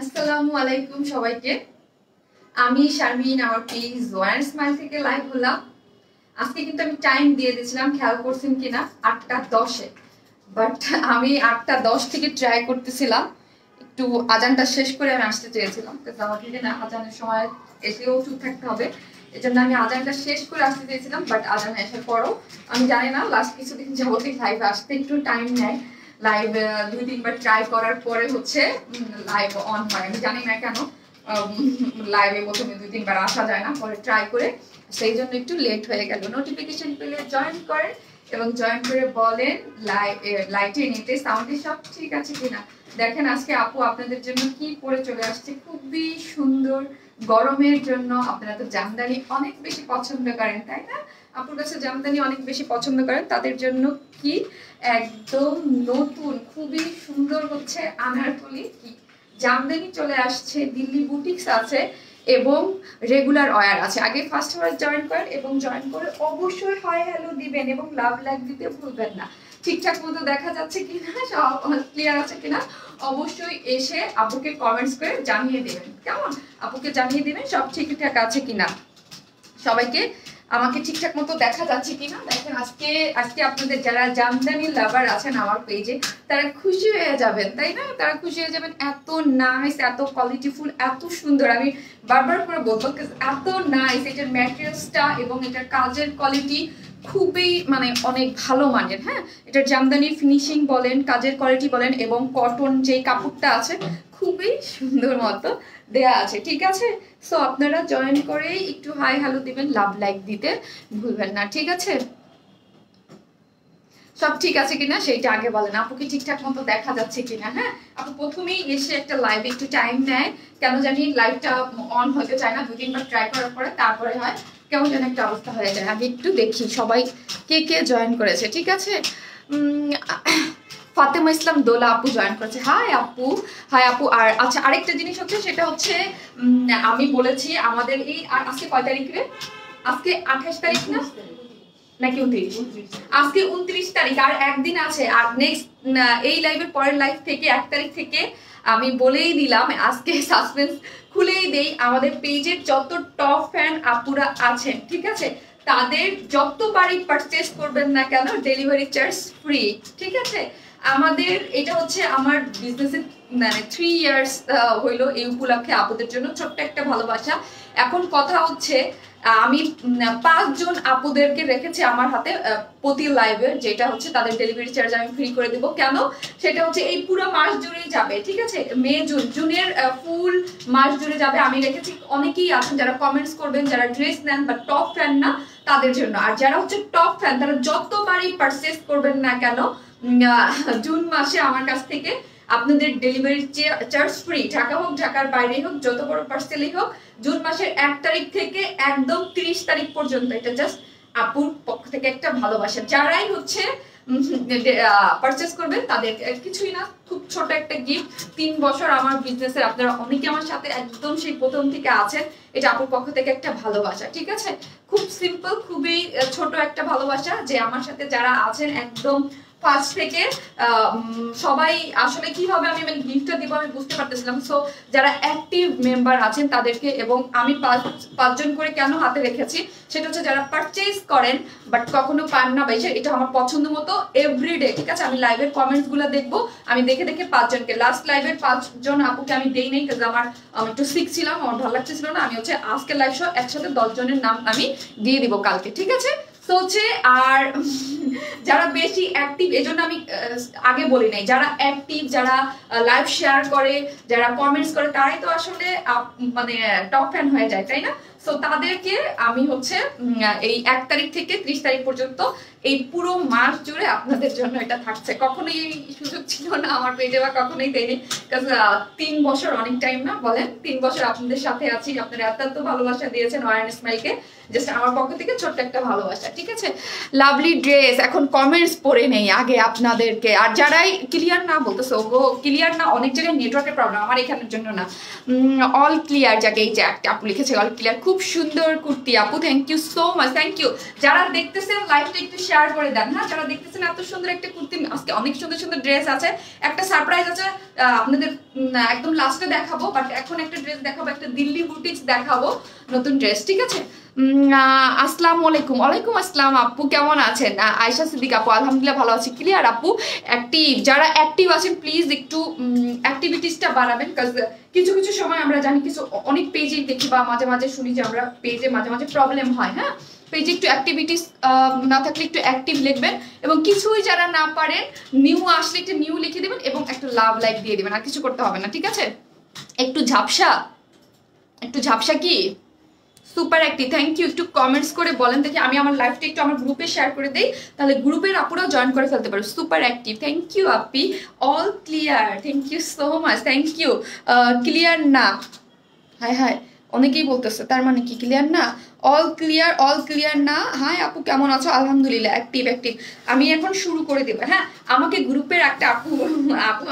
আসসালামু আলাইকুম সবাইকে। আমি শারমিন, আমার পেজ জয়ান স্মাইল থেকে লাইভ হলাম। আজকে কিন্তু আমি টাইম দিয়ে দিয়েছিলাম, খেয়াল করছেন কিনা, 8:10-এ। বাট আমি 8:10 থেকে ট্রাই করতেছিলাম, একটু আজানটা শেষ করে আমি আসতে চেয়েছিলাম, কিন্তু আমাকে না আজানের সময় এসেও চুপ থাকতে হবে, এজন্য আমি আজানটা শেষ করে আসতে চেয়েছিলাম। বাট আজান আসার পরও আমি জানি না, লাস্ট কিছুদিন যাবতীয় লাইভে আসতে একটু টাইম নেয়। লাইভ 2-3বার ট্রাই করার পরে হচ্ছে লাইভ অন হয়। আমি জানি না কেন লাইভে প্রথমে 2-3বার আসা যায় না, পরে ট্রাই করে, সেই জন্য একটু লেট হয়ে গেল। নোটিফিকেশন পেলে জয়েন করেন এবং জয়েন করে বলেন লাইটে নিতে সাউন্ডে সব ঠিক আছে কিনা। দেখেন আজকে আপু আপনাদের জন্য কি পরে চলে আসছে, খুবই সুন্দর। গরমের জন্য আপনারা তো জামদানি অনেক বেশি পছন্দ করেন, তাই না? আপুর কাছে জামদানি অনেক বেশি পছন্দ করেন, তাদের জন্য কি একদম নতুন খুবই সুন্দর হচ্ছে আনারকলি কি জামদানি চলে আসছে। দিল্লি বুটিক্স আছে এবং রেগুলার ওয়্যার আছে। আগে ফার্স্ট ওয়্যার জয়েন করেন এবং জয়েন করে অবশ্যই হাই হ্যালো দিবেন এবং লাভ লাইক দিতে ভুলবেন না। ঠিকঠাক মতো দেখা যাচ্ছে কিনা, সব ক্লিয়ার আছে কিনা অবশ্যই এসে আপুকে কমেন্টস করে জানিয়ে দেবেন। কেমন? আপুকে জানিয়ে দেবেন সব ঠিকঠাক আছে কিনা, সবাইকে আমাকে ঠিকঠাক মতো দেখা যাচ্ছে কিনা। দেখেন আজকে আপনাদের যারা জামদানি লাভার আছেন আমার পেজে, তারা খুশি হয়ে যাবেন, তাই না? তারা খুশি হয়ে যাবেন। এত নাইস, এত কোয়ালিটিফুল, এত সুন্দর। আমি বারবার করে বলবো এত নাইস এটার ম্যাটেরিয়ালসটা এবং এটার কাজের কোয়ালিটি খুবই মানে অনেক ভালো মানের। হ্যাঁ, এটার জামদানি ফিনিশিং বলেন, কাজের কোয়ালিটি বলেন এবং কটন যে কাপড়টা আছে খুবই সুন্দর মতো দেয়া আছে, ঠিক আছে? সো আপনারা জয়েন করে একটু হাই হ্যালো দিবেন, লাভ লাইক দিতে ভুলবেন না, ঠিক আছে? সব ঠিক আছে কিনা সেইটা আগে বলেন, আপুকে ঠিকঠাক মতো দেখা যাচ্ছে কিনা। হ্যাঁ, আপু প্রথমেই এসে একটা লাইভে একটু টাইম নেয়, কেন জানি লাইভটা অন হতে চায় না, 2-3বার ট্রাই করার পরে তারপরে হয়, কেমন যেন একটা অবস্থা হয়ে যায়। আগে একটু দেখি সবাই কে কে জয়েন করেছে, ঠিক আছে? ফাতেমা ইসলাম দোলা আপু জয়েন করেছে। হাই আপু, হাই আপু। আর আচ্ছা, আরেকটা জিনিস হচ্ছে, সেটা হচ্ছে আমি বলেছি আমাদের এই আজকে কয় তারিখ রে? আজকে 28 তারিখ না নাকি 29? আজকে 29 তারিখ, আর একদিন আছে। আর নেক্সট এই লাইভের পরের লাইভ থেকে 1 তারিখ থেকে আমি বলেই দিলাম, আজকে সাসপেন্স খুলেই দেই, আমাদের পেজের যত টপ ফ্যান আপুরা আছেন, ঠিক আছে, তাদের যতবারই পারচেস করবেন না কেন ডেলিভারি চার্জ ফ্রি, ঠিক আছে? আমাদের এটা হচ্ছে আমার বিজনেসের মানে 3 ইয়ার্স হইলো, এই উপলক্ষে আপুদের জন্য ছোট্ট একটা ভালোবাসা। এখন কথা হচ্ছে আমি 5 জন আপুদেরকে রেখেছি আমার হাতে প্রতি লাইভে, যেটা হচ্ছে তাদের ডেলিভারি চার্জ আমি ফ্রি করে দেব। কেন? সেটা হচ্ছে এই পুরো মাস জুড়েই যাবে, ঠিক আছে? মে জুনের ফুল মাস জুড়ে যাবে। আমি রেখেছি, অনেকেই আছেন যারা কমেন্টস করবেন, যারা ড্রেস নেন বা টপ ফ্যান না তাদের জন্য। আর যারা হচ্ছে টপ ফ্যান তারা যতবারই পারচেস করবেন না কেন জুন মাসে আমার কাছ থেকে আপনাদের ডেলিভারি চার্জ ফ্রি, ঢাকা হোক ঢাকার বাইরে হোক, যত বড় পার্সেলই হোক। জুন মাসের 1 তারিখ থেকে একদম 30 তারিখ পর্যন্ত, এটা জাস্ট আপুর পক্ষ থেকে একটা ভালোবাসা। যারাই হচ্ছে পারচেস করবেন তাদের কিছুই না, খুব ছোট একটা গিফট। 3 বছর আমার বিজনেসের আপনারা অনেকে আমার সাথে একদম সেই প্রথম থেকে আছেন, এটা আপুর পক্ষ থেকে একটা ভালোবাসা, ঠিক আছে? খুব সিম্পল, খুবই ছোট একটা ভালোবাসা, যে আমার সাথে যারা আছেন একদম ফার্স্ট থেকে সবাই আসলে কিভাবে আমি মানে গিফটটা দিব আমি বুঝতে পারতেছিলাম। সো যারা অ্যাক্টিভ মেম্বার আছেন তাদেরকে, এবং আমি 5 জন করে কেন হাতে রেখেছি, সেটা হচ্ছে যারা পারচেজ করেন বাট কখনো পান না বাইসে, এটা আমার পছন্দ মতো এভরিডে, ঠিক আছে? আমি লাইভের কমেন্টস গুলো দেখবো, আমি দেখে দেখে 5 জনকে, লাস্ট লাইভের 5 জন আপুকে আমি দেই নাই, কারণ আমার একটু সিক ছিলাম, আমার ভালো লাগতেছিল না। আমি হচ্ছে আজকে লাইভ শো একসাথে 10 জনের নাম আমি দিয়ে দিব কালকে, ঠিক আছে? তো হচ্ছে আর যারা বেশি অ্যাক্টিভ, এজন্য আমি আগে বলি নাই, যারা অ্যাক্টিভ, যারা লাইভ শেয়ার করে, যারা কমেন্টস করে, তারাই তো আসলে মানে টপ ফ্যান হয়ে যায়, তাই না? সো তাদেরকে আমি হচ্ছে এই 1 তারিখ থেকে 30 তারিখ পর্যন্ত এই পুরো মাস জুড়ে আপনাদের জন্য এটা থাকছে। কখনোই এই সুযোগ ছিল না আমার পেজে, বা কখনোই দেয়নি, কারণ 3 বছর অনেক টাইম না বলেন? 3 বছর আপনাদের সাথে আছি, আপনারা এত ভালোবাসা দিয়েছেন ওয়ান স্মাইলকে, জাস্ট আমার পক্ষ থেকে ছোট্ট একটা ভালোবাসা, ঠিক আছে? Lovely dress. এখন কমেন্টস পড়ে নেই আগে আপনাদেরকে, আর যারাই ক্লিয়ার না বলতেছে, ওগো ক্লিয়ার না, অনেক জায়গায় নেটওয়ার্কের প্রবলেম, আমার এখানের জন্য না। অল ক্লিয়ার, যাকে এই যে একটা আপু লিখেছে অল ক্লিয়ার, খুব সুন্দর কুর্তি আপু, thank you so much, thank you. যারা দেখতেছেন লাইভটা একটু শেয়ার করে দেন, হ্যাঁ? যারা দেখতেছেন, এত সুন্দর একটা কুর্তি, আজকে অনেক সুন্দর সুন্দর ড্রেস আছে, একটা সারপ্রাইজ আছে আপনাদের একদম লাস্টে দেখাবো, বাট এখন একটা ড্রেস দেখাবো, একটা দিল্লি বুটিক্স দেখাবো, নতুন ড্রেস, ঠিক আছে? আসসালামু আলাইকুম। ওয়ালাইকুম আসসালাম আপু, কেমন আছেন? আয়শা সিদ্দিক আপু, আলহামদুলিল্লাহ ভালো আছি। ক্লিয়ার আপু? অ্যাক্টিভ, যারা অ্যাক্টিভ আছেন প্লিজ একটু অ্যাক্টিভিটিসটা বাড়াবেন, কাজ কিছু কিছু সময় আমরা জানি, কিছু অনেক পেজেই দেখি বা মাঝে মাঝে শুনি যে আমরা পেজে মাঝে মাঝে প্রবলেম হয়। হ্যাঁ, পেজে একটু অ্যাক্টিভিটিস না থাকলে একটু অ্যাক্টিভ লিখবেন, এবং কিছুই যারা না পারেন নিউ আসলে একটু নিউ লিখে দেবেন এবং একটু লাভ লাইক দিয়ে দেবেন, আর কিছু করতে হবে না, ঠিক আছে? একটু ঝাপসা কি সুপার অ্যাক্টিভ, থ্যাংক ইউ। একটু কমেন্টস করে বলেন দেখি, আমি আমার লাইভটা একটু আমার গ্রুপে শেয়ার করে দেই, তাহলে গ্রুপের আপুরাও জয়েন করে ফেলতে পারো। সুপার অ্যাক্টিভ, থ্যাংক ইউ আপি। All clear, thank you so much, thank you. Clear না, হাই হাই অনেকেই বলতেছে, তার মানে কি ক্লিয়ার না? অল ক্লিয়ার না। হাই আপু, কেমন আছো? আলহামদুলিল্লাহ, অ্যাক্টিভ। আমি এখন শুরু করে দেবো। হ্যাঁ, আমাকে গ্রুপের একটা আপু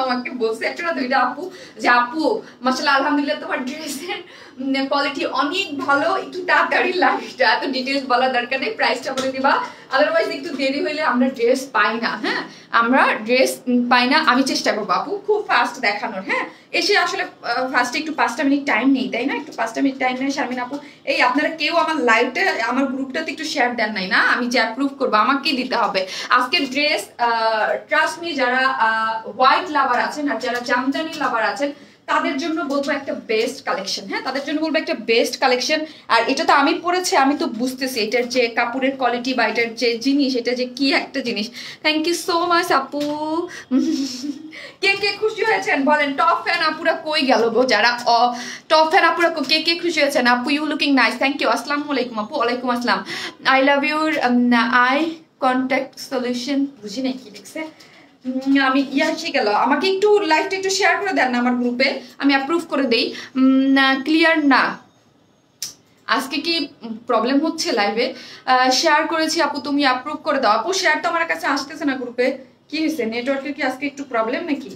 আমাকে বলছে, একটা না দুইটা আপু, যে আপু মাশাআল্লাহ আলহামদুলিল্লাহ তোমার ড্রেসের কোয়ালিটি অনেক ভালো, একটু তাড়াতাড়ি লাইভটা, এত ডিটেলস বলার দরকার নেই, প্রাইসটা বলে দিবা, আদারওয়াইজ একটু দেরি হইলে আমরা ড্রেস পাই না। হ্যাঁ, আমরা ড্রেস পাই না। আমি চেষ্টা করবো আপু খুব ফাস্ট দেখানোর। হ্যাঁ, এসে আসলে ফার্স্টে একটু 5টা মিনিট টাইম নেই, তাই না? একটু 5টা মিনিট টাইম নেই। শারমিন আপু, এই আপনারা কেউ আমার লাইভটা আমার গ্রুপটাতে একটু শেয়ার দেন নাই না? আমি যে অ্যাপ্রুভ করবো আমাকেই দিতে হবে আজকের ড্রেস। ট্রাস্ট মি, যারা হোয়াইট লাভার আছেন আর যারা জামদানি লাভার আছেন তাদের জন্য বলবো একটা বেস্ট কালেকশন। হ্যাঁ, তাদের জন্য বলবো একটা বেস্ট কালেকশন। আর এটা তো আমি পরেছি, আমি তো বুঝতেছি এটার যে কাপড়ের কোয়ালিটি বা এটার যে জিনিস, এটা যে কি একটা জিনিস। থ্যাংক ইউ সো মাচ আপু। কে কে খুশি হয়েছেন বলেন? টপ ফ্যান আপুরা কই গেল গো? যারা টপ ফ্যান আপুরা কে কে খুশি হয়েছেন? আপু you looking nice, thank you. আসসালামু আলাইকুম আপু। ওয়ালাইকুম আসসালাম। I love your eye contact solution, বুঝি নাই কি লিখছে, আমি এসে গেল। আমাকে একটু লাইভটা একটু শেয়ার করে দেন না আমার গ্রুপে, আমি অ্যাপ্রুভ করে দেই। ক্লিয়ার না, আজকে কি প্রবলেম হচ্ছে লাইভে? শেয়ার করেছি আপু, তুমি অ্যাপ্রুভ করে দাও। আপু শেয়ার তো আমার কাছে আসতেছে না গ্রুপে, কি হয়েছে? নেটওয়ার্কের কি আজকে একটু প্রবলেম নাকি?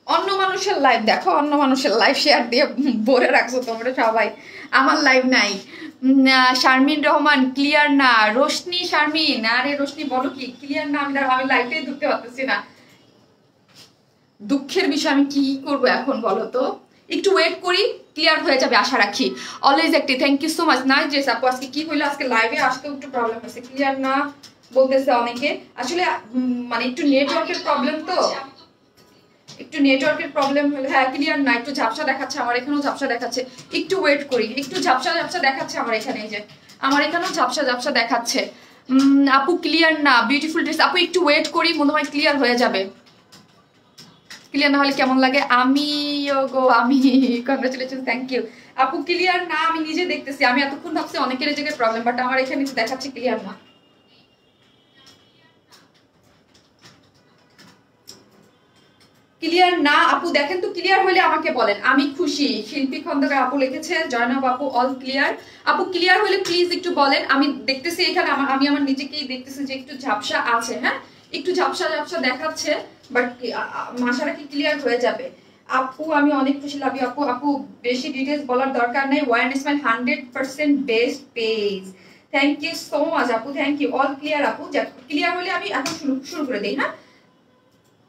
অন্য মানুষের লাইভ দেখো, অন্য মানুষের লাইভ শেয়ার দিয়ে ভরে রাখছো তোমরা সবাই, আমার লাইভ নাই। শারমিন রহমান, ক্লিয়ার না। রোশনি শারমিন, আরে রোশনি বলো কি ক্লিয়ার না? আমি লাইভে ঢুকতে পারতেছি না, দুঃখের বিষয়। আমি কি করবো এখন বলো তো? একটু ওয়েট করি, ক্লিয়ার হয়ে যাবে আশা রাখি। অলওয়েজ একটি, thank you so much. Nice dress আপু। আজকে কি হইলো, আজকে লাইভে আসতেও একটু প্রবলেম হয়েছে, ক্লিয়ার না বলতেছে অনেকে। আসলে মানে একটু নেটওয়ার্কের প্রবলেম, তো একটু নেটওয়ার্কের প্রবলেম হলে। হ্যাঁ, ক্লিয়ার না, একটু ঝাপসা দেখাচ্ছে, আমার এখানেও ঝাপসা দেখাচ্ছে। একটু ওয়েট করি, একটু ঝাপসা দেখাচ্ছে আমার এখানে, এই যে আমার এখানেও ঝাপসা দেখাচ্ছে। আপু ক্লিয়ার না, বিউটিফুল ড্রেস। আপু একটু ওয়েট করি, মনে হয় ক্লিয়ার হয়ে যাবে। ক্লিয়ার না হলে কেমন লাগে? আমি কংগ্রাচুলেশন, থ্যাংক ইউ আপু। ক্লিয়ার না, আমি নিজে দেখতেছি, আমি এতক্ষণ ভাবছি অনেকের জায়গায় প্রবলেম, বাট আমার এখানে দেখাচ্ছে ক্লিয়ার না। ক্লিয়ার না আপু, দেখেন তো, ক্লিয়ার হলে আমাকে বলেন, আমি খুশি। শিল্পী খন্দকার আপু লিখেছে, জয়নাব আপু অল ক্লিয়ার। আপু ক্লিয়ার হলে প্লিজ একটু বলেন, আমি দেখতেছি এখানে, আমি আমার নিজেকেই দেখতেছি যে একটু ঝাপসা আছে। হ্যাঁ, একটু ঝাপসা দেখাচ্ছে, বাট আশা রাখি ক্লিয়ার হয়ে যাবে। আপু আমি অনেক খুশি, লাভ ইউ আপু। আপু বেশি ডিটেলস বলার দরকার নেই, one smile 100% best page. Thank you so much আপু, থ্যাংক ইউ। অল ক্লিয়ার আপু, ক্লিয়ার হলে আমি এখন শুরু করে দিই। হ্যাঁ,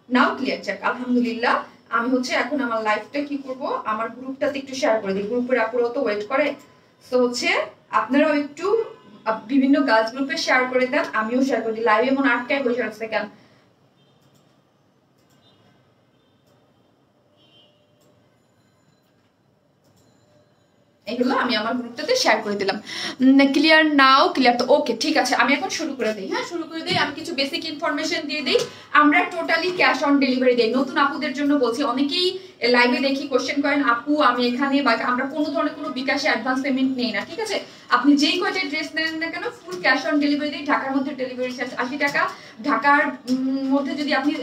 নাও ক্লিয়ার, যাক আলহামদুলিল্লাহ। আমি হচ্ছে এখন আমার লাইফটা কি করব, আমার গ্রুপটাতে একটু শেয়ার করে দিই, গ্রুপের আপুরাও তো ওয়েট করে। তো হচ্ছে আপনারাও একটু বিভিন্ন গার্লস গ্রুপে শেয়ার করে দেন, আমিও শেয়ার করে দিই। লাইভে এমন আটকায় বসে রাখছে কেন? এগুলো আমি আমার গ্রুপটাতে শেয়ার করে দিলাম। ক্লিয়ার নাও, ক্লিয়ার তো, ওকে ঠিক আছে। আমি এখন শুরু করে দিই। হ্যাঁ, শুরু করে দিই। আমি কিছু বেসিক ইনফরমেশন দিয়ে দিই। আমরা টোটালি ক্যাশ অন ডেলিভারি দেই, নতুন আপুদের জন্য বলছি। অনেকেই লাইভে দেখি কোশ্চেন করেন, আপু আমি এখানে, বা আমরা কোনো ধরনের কোনো বিকাশে অ্যাডভান্স পেমেন্ট নেই না, ঠিক আছে? আপনি যেই কয়টা ড্রেস নেন না কেন, ফুল ক্যাশ অন ডেলিভারি দিই। ঢাকার মধ্যে ডেলিভারি চার্জ 80 টাকা। ঢাকার মধ্যে যদি আপনি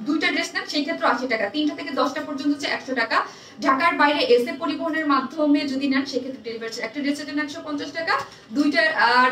2টা ড্রেস নেন সেই ক্ষেত্রে 80 টাকা। 3টা থেকে 10টা পর্যন্ত হচ্ছে 100 টাকা। ঢাকার বাইরে এসে পরিবহনের মাধ্যমে যদি নেন সেক্ষেত্রে ডেলিভারি একটা ড্রেসের জন্য 150 টাকা, দুইটা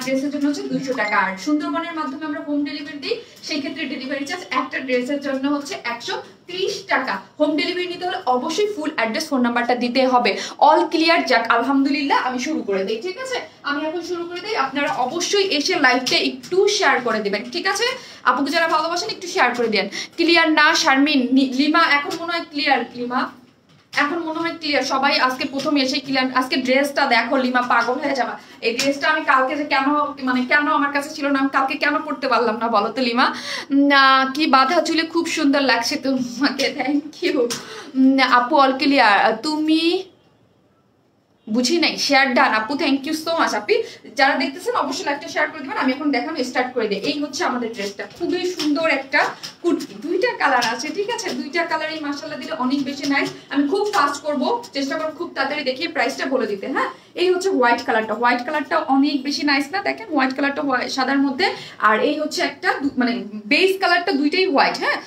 ড্রেসের জন্য হচ্ছে 200 টাকা। আর সুন্দরবনের মাধ্যমে আমরা হোম ডেলিভারি দিই, সেই ক্ষেত্রে ডেলিভারি চার্জ একটা ড্রেসের জন্য হচ্ছে 130 টাকা। হোম ডেলিভারি নিতে হলে অবশ্যই ফুল অ্যাড্রেস ফোন নাম্বারটা দিতে হবে। All clear? যাক আলহামদুলিল্লাহ, আমি শুরু করে দিই। ঠিক আছে, আমি এখন শুরু করে দিই। আপনারা অবশ্যই এসে লাইভটা একটু শেয়ার করে দিবেন। ঠিক আছে, আপুকে যারা ভালোবাসেন একটু শেয়ার করে দেন। ক্লিয়ার না শারমিন? লিমা এখন মনে হয় ক্লিয়ার। লিমা এখন মনে হয় ক্লিয়ার। সবাই আজকে প্রথম এসে ক্লিয়ার। আজকে ড্রেসটা দেখো লিমা, পাগল হয়ে যাবা। এই ড্রেসটা আমি কালকে যে কেন আমার কাছে ছিল না, আমি কালকে কেন পড়তে পারলাম না বলো তো লিমা? কি বাঁধা চুলে খুব সুন্দর লাগছে তোমাকে, থ্যাংক ইউ আপু। All clear? তুমি বুঝি নাই, শেয়ার ডান আপু, থ্যাংক ইউ সো মাচ। আপনি যারা দেখতেছেন অবশ্যই লাইকটা শেয়ার করে দিবেন। আমি এখন দেখানো স্টার্ট করে দিই। এই হচ্ছে আমাদের ড্রেসটা, খুবই সুন্দর একটা কুর্তি, দুইটা কালার আছে। ঠিক আছে, দুইটা কালারই মাশাআল্লাহ দিলে অনেক বেশি নাইস। আমি খুব ফাস্ট করব, চেষ্টা করব খুব তাড়াতাড়ি দেখিয়ে প্রাইসটা বলে দিতে। হ্যাঁ, এই হচ্ছে হোয়াইট কালারটা, হোয়াইট কালারটা অনেক বেশি নাইস না? দেখেন হোয়াইট কালারটা সাদার মধ্যে, আর এই হচ্ছে একটা মানে বেস কালারটা দুইটাই হোয়াইট। হ্যাঁ,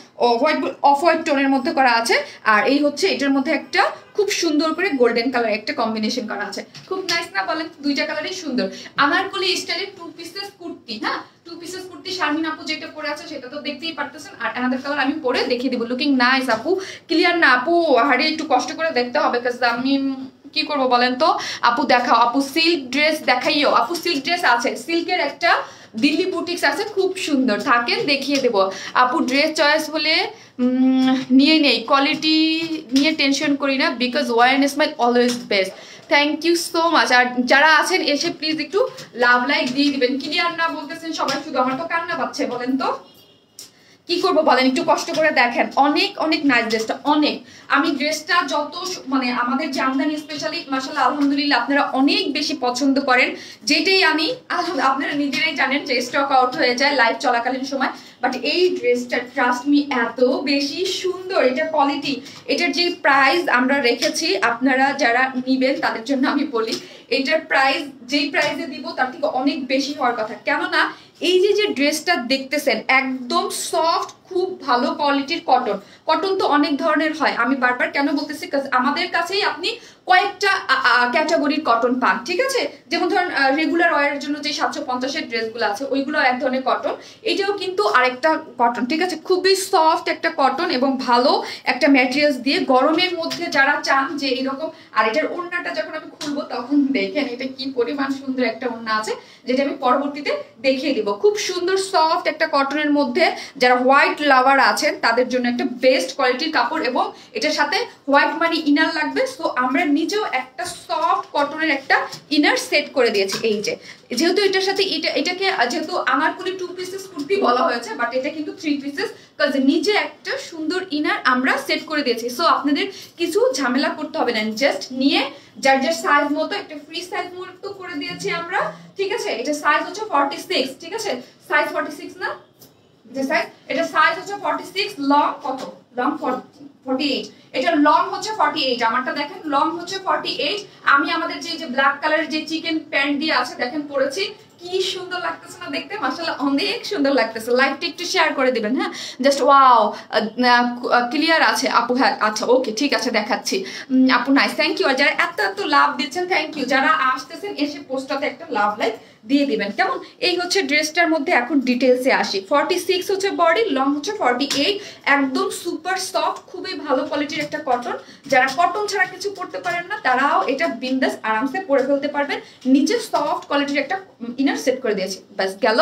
হোয়াইট অফ হোয়াইট টোনের মধ্যে করা আছে, আর এই হচ্ছে এটার মধ্যে একটা খুব সুন্দর করে গোল্ডেন কালার একটা কম্বিনেশন করা আছে। খুব নাইস না বলেন? দুইটা কালারই সুন্দর। আনারকলি স্টাইলের 2 পিসেস কুর্তি। হ্যাঁ, 2 পিসেস কুর্তি। শারমিন আপু যেটা পরে আছে সেটা তো দেখতেই পারতেছেন, আর অ্যানাদার কালার আমি পরে দেখিয়ে দিব। লুকিং নাইস আপু। ক্লিয়ার না আপু? হারে একটু কষ্ট করে দেখতে হবে, কাজ আমি কি করবো বলেন তো। আপু দেখাও, আপু সিল্ক ড্রেস দেখাইও। আপু সিল্ক ড্রেস আছে, সিল্কের একটা দিল্লি বুটিক্স আছে, খুব সুন্দর, থাকেন দেখিয়ে দেব। আপু ড্রেস চয়েস হলে নিয়ে নেই, কোয়ালিটি নিয়ে টেনশন করি না, because war and smile always best. Thank you so much. আর যারা আছেন এসে প্লিজ একটু লাভ লাইক দিয়ে দিবেন। ক্লিয়ার না বলতেছেন সবাই, শুধু আমার তো কান্না পাচ্ছে, বলেন তো কি করবো বলেন? একটু কষ্ট করে দেখেন, অনেক অনেক নাইস ড্রেসটা, অনেক। আমি ড্রেসটা যত মানে আমাদের জামদানি স্পেশালি মাশাআল্লাহ আলহামদুলিল্লাহ আপনারা অনেক বেশি পছন্দ করেন, যেটাই আমি আপনারা নিজেরাই জানেন যে স্টক আউট হয়ে যায় লাইভ চলাকালীন সময়। বাট এই ড্রেসটা ট্রাস্ট মি এত বেশি সুন্দর, এটা কোয়ালিটি, এটার যে প্রাইস আমরা রেখেছি আপনারা যারা নিবেন তাদের জন্য আমি বলি, এটার প্রাইস যেই প্রাইসে দিব তার থেকে অনেক বেশি হওয়ার কথা। কেননা এই যে ড্রেসটা দেখতেছেন একদম সফট, খুব ভালো কোয়ালিটির কটন। কটন তো অনেক ধরনের হয়, আমি বারবার কেন বলতেছি, আমাদের কাছেই আপনি কয়েকটা ক্যাটাগরির কটন পান। ঠিক আছে, যেমন ধরেন রেগুলার ওয়ারের জন্য যে 750-এর ড্রেসগুলো আছে ওইগুলো এক ধরনের কটন, এটাও কিন্তু আরেকটা কটন। ঠিক আছে, খুবই সফট একটা কটন এবং ভালো একটা ম্যাটেরিয়ালস দিয়ে গরমের মধ্যে যারা চান যে এরকম। আর এটার ওড়নাটা যখন আমি খুলবো তখন দেখেন এটা কি পরিমাণ সুন্দর একটা ওড়না আছে, যেটা আমি পরবর্তীতে দেখিয়ে দিব। খুব সুন্দর সফট একটা কটনের মধ্যে যারা হোয়াইট লাভার আছেন তাদের জন্য একটা বেস্ট কোয়ালিটির কাপড়, এবং এটার সাথে হোয়াইট মানি ইনার লাগবে। সো আমরা নিজেও একটা সফট কটনের একটা ইনার সেট করে দিয়েছি। এই যেহেতু এটার সাথে এটাকে যেহেতু আনারকলি 2 পিসেস কুর্তি বলা হয়েছে, বাট এটা কিন্তু 3 পিসেস, কাজ নিচে একটা সুন্দর ইনার আমরা সেট করে দিয়েছি। সো আপনাদের কিছু ঝামেলা করতে হবে না, জাস্ট নিয়ে যার যার সাইজ মতো একটা ফ্রি সাইজ মতো করে দিয়েছি আমরা। ঠিক আছে, এটা সাইজ হচ্ছে 46। ঠিক আছে, সাইজ 46 না যে সাইজ, এটা সাইজ হচ্ছে 46, লং কত? লং 48। এটা লং হচ্ছে 48, আমারটা দেখেন লং হচ্ছে 48। আমি আমাদের যে ব্ল্যাক কালারের যে চিকেন প্যান্ট দিয়ে আছে দেখেন পরেছি, কি সুন্দর লাগতেছে না দেখতে? মাশাআল্লাহ অনেক সুন্দর লাগতেছে। লাইভটা একটু শেয়ার করে দিবেন। হ্যাঁ, জাস্ট ওয়াও। ক্লিয়ার আছে আপু? হ্যাঁ, আচ্ছা ওকে, ঠিক আছে দেখাচ্ছি। আপু নাইস, থ্যাংক ইউ। আর যারা এত লাভ দিচ্ছেন থ্যাংক ইউ। যারা আসতেছেন এসে পোস্টটাতে একটা লাভ লাইক দিয়ে দিবেন, কেমন? এই হচ্ছে ড্রেসটার মধ্যে এখন ডিটেলসে আসি। 46 হচ্ছে বডি, লং হচ্ছে 48, একদম সুপার সফট, খুবই ভালো কোয়ালিটির একটা কটন। যারা কটন ছাড়া কিছু পরতে পারেন না তারাও এটা বিন্দাস আরামসে পরে ফেলতে পারবেন। নিচে সফট কোয়ালিটির একটা ইনার সেট করে দিয়েছি, ব্যাস গেল।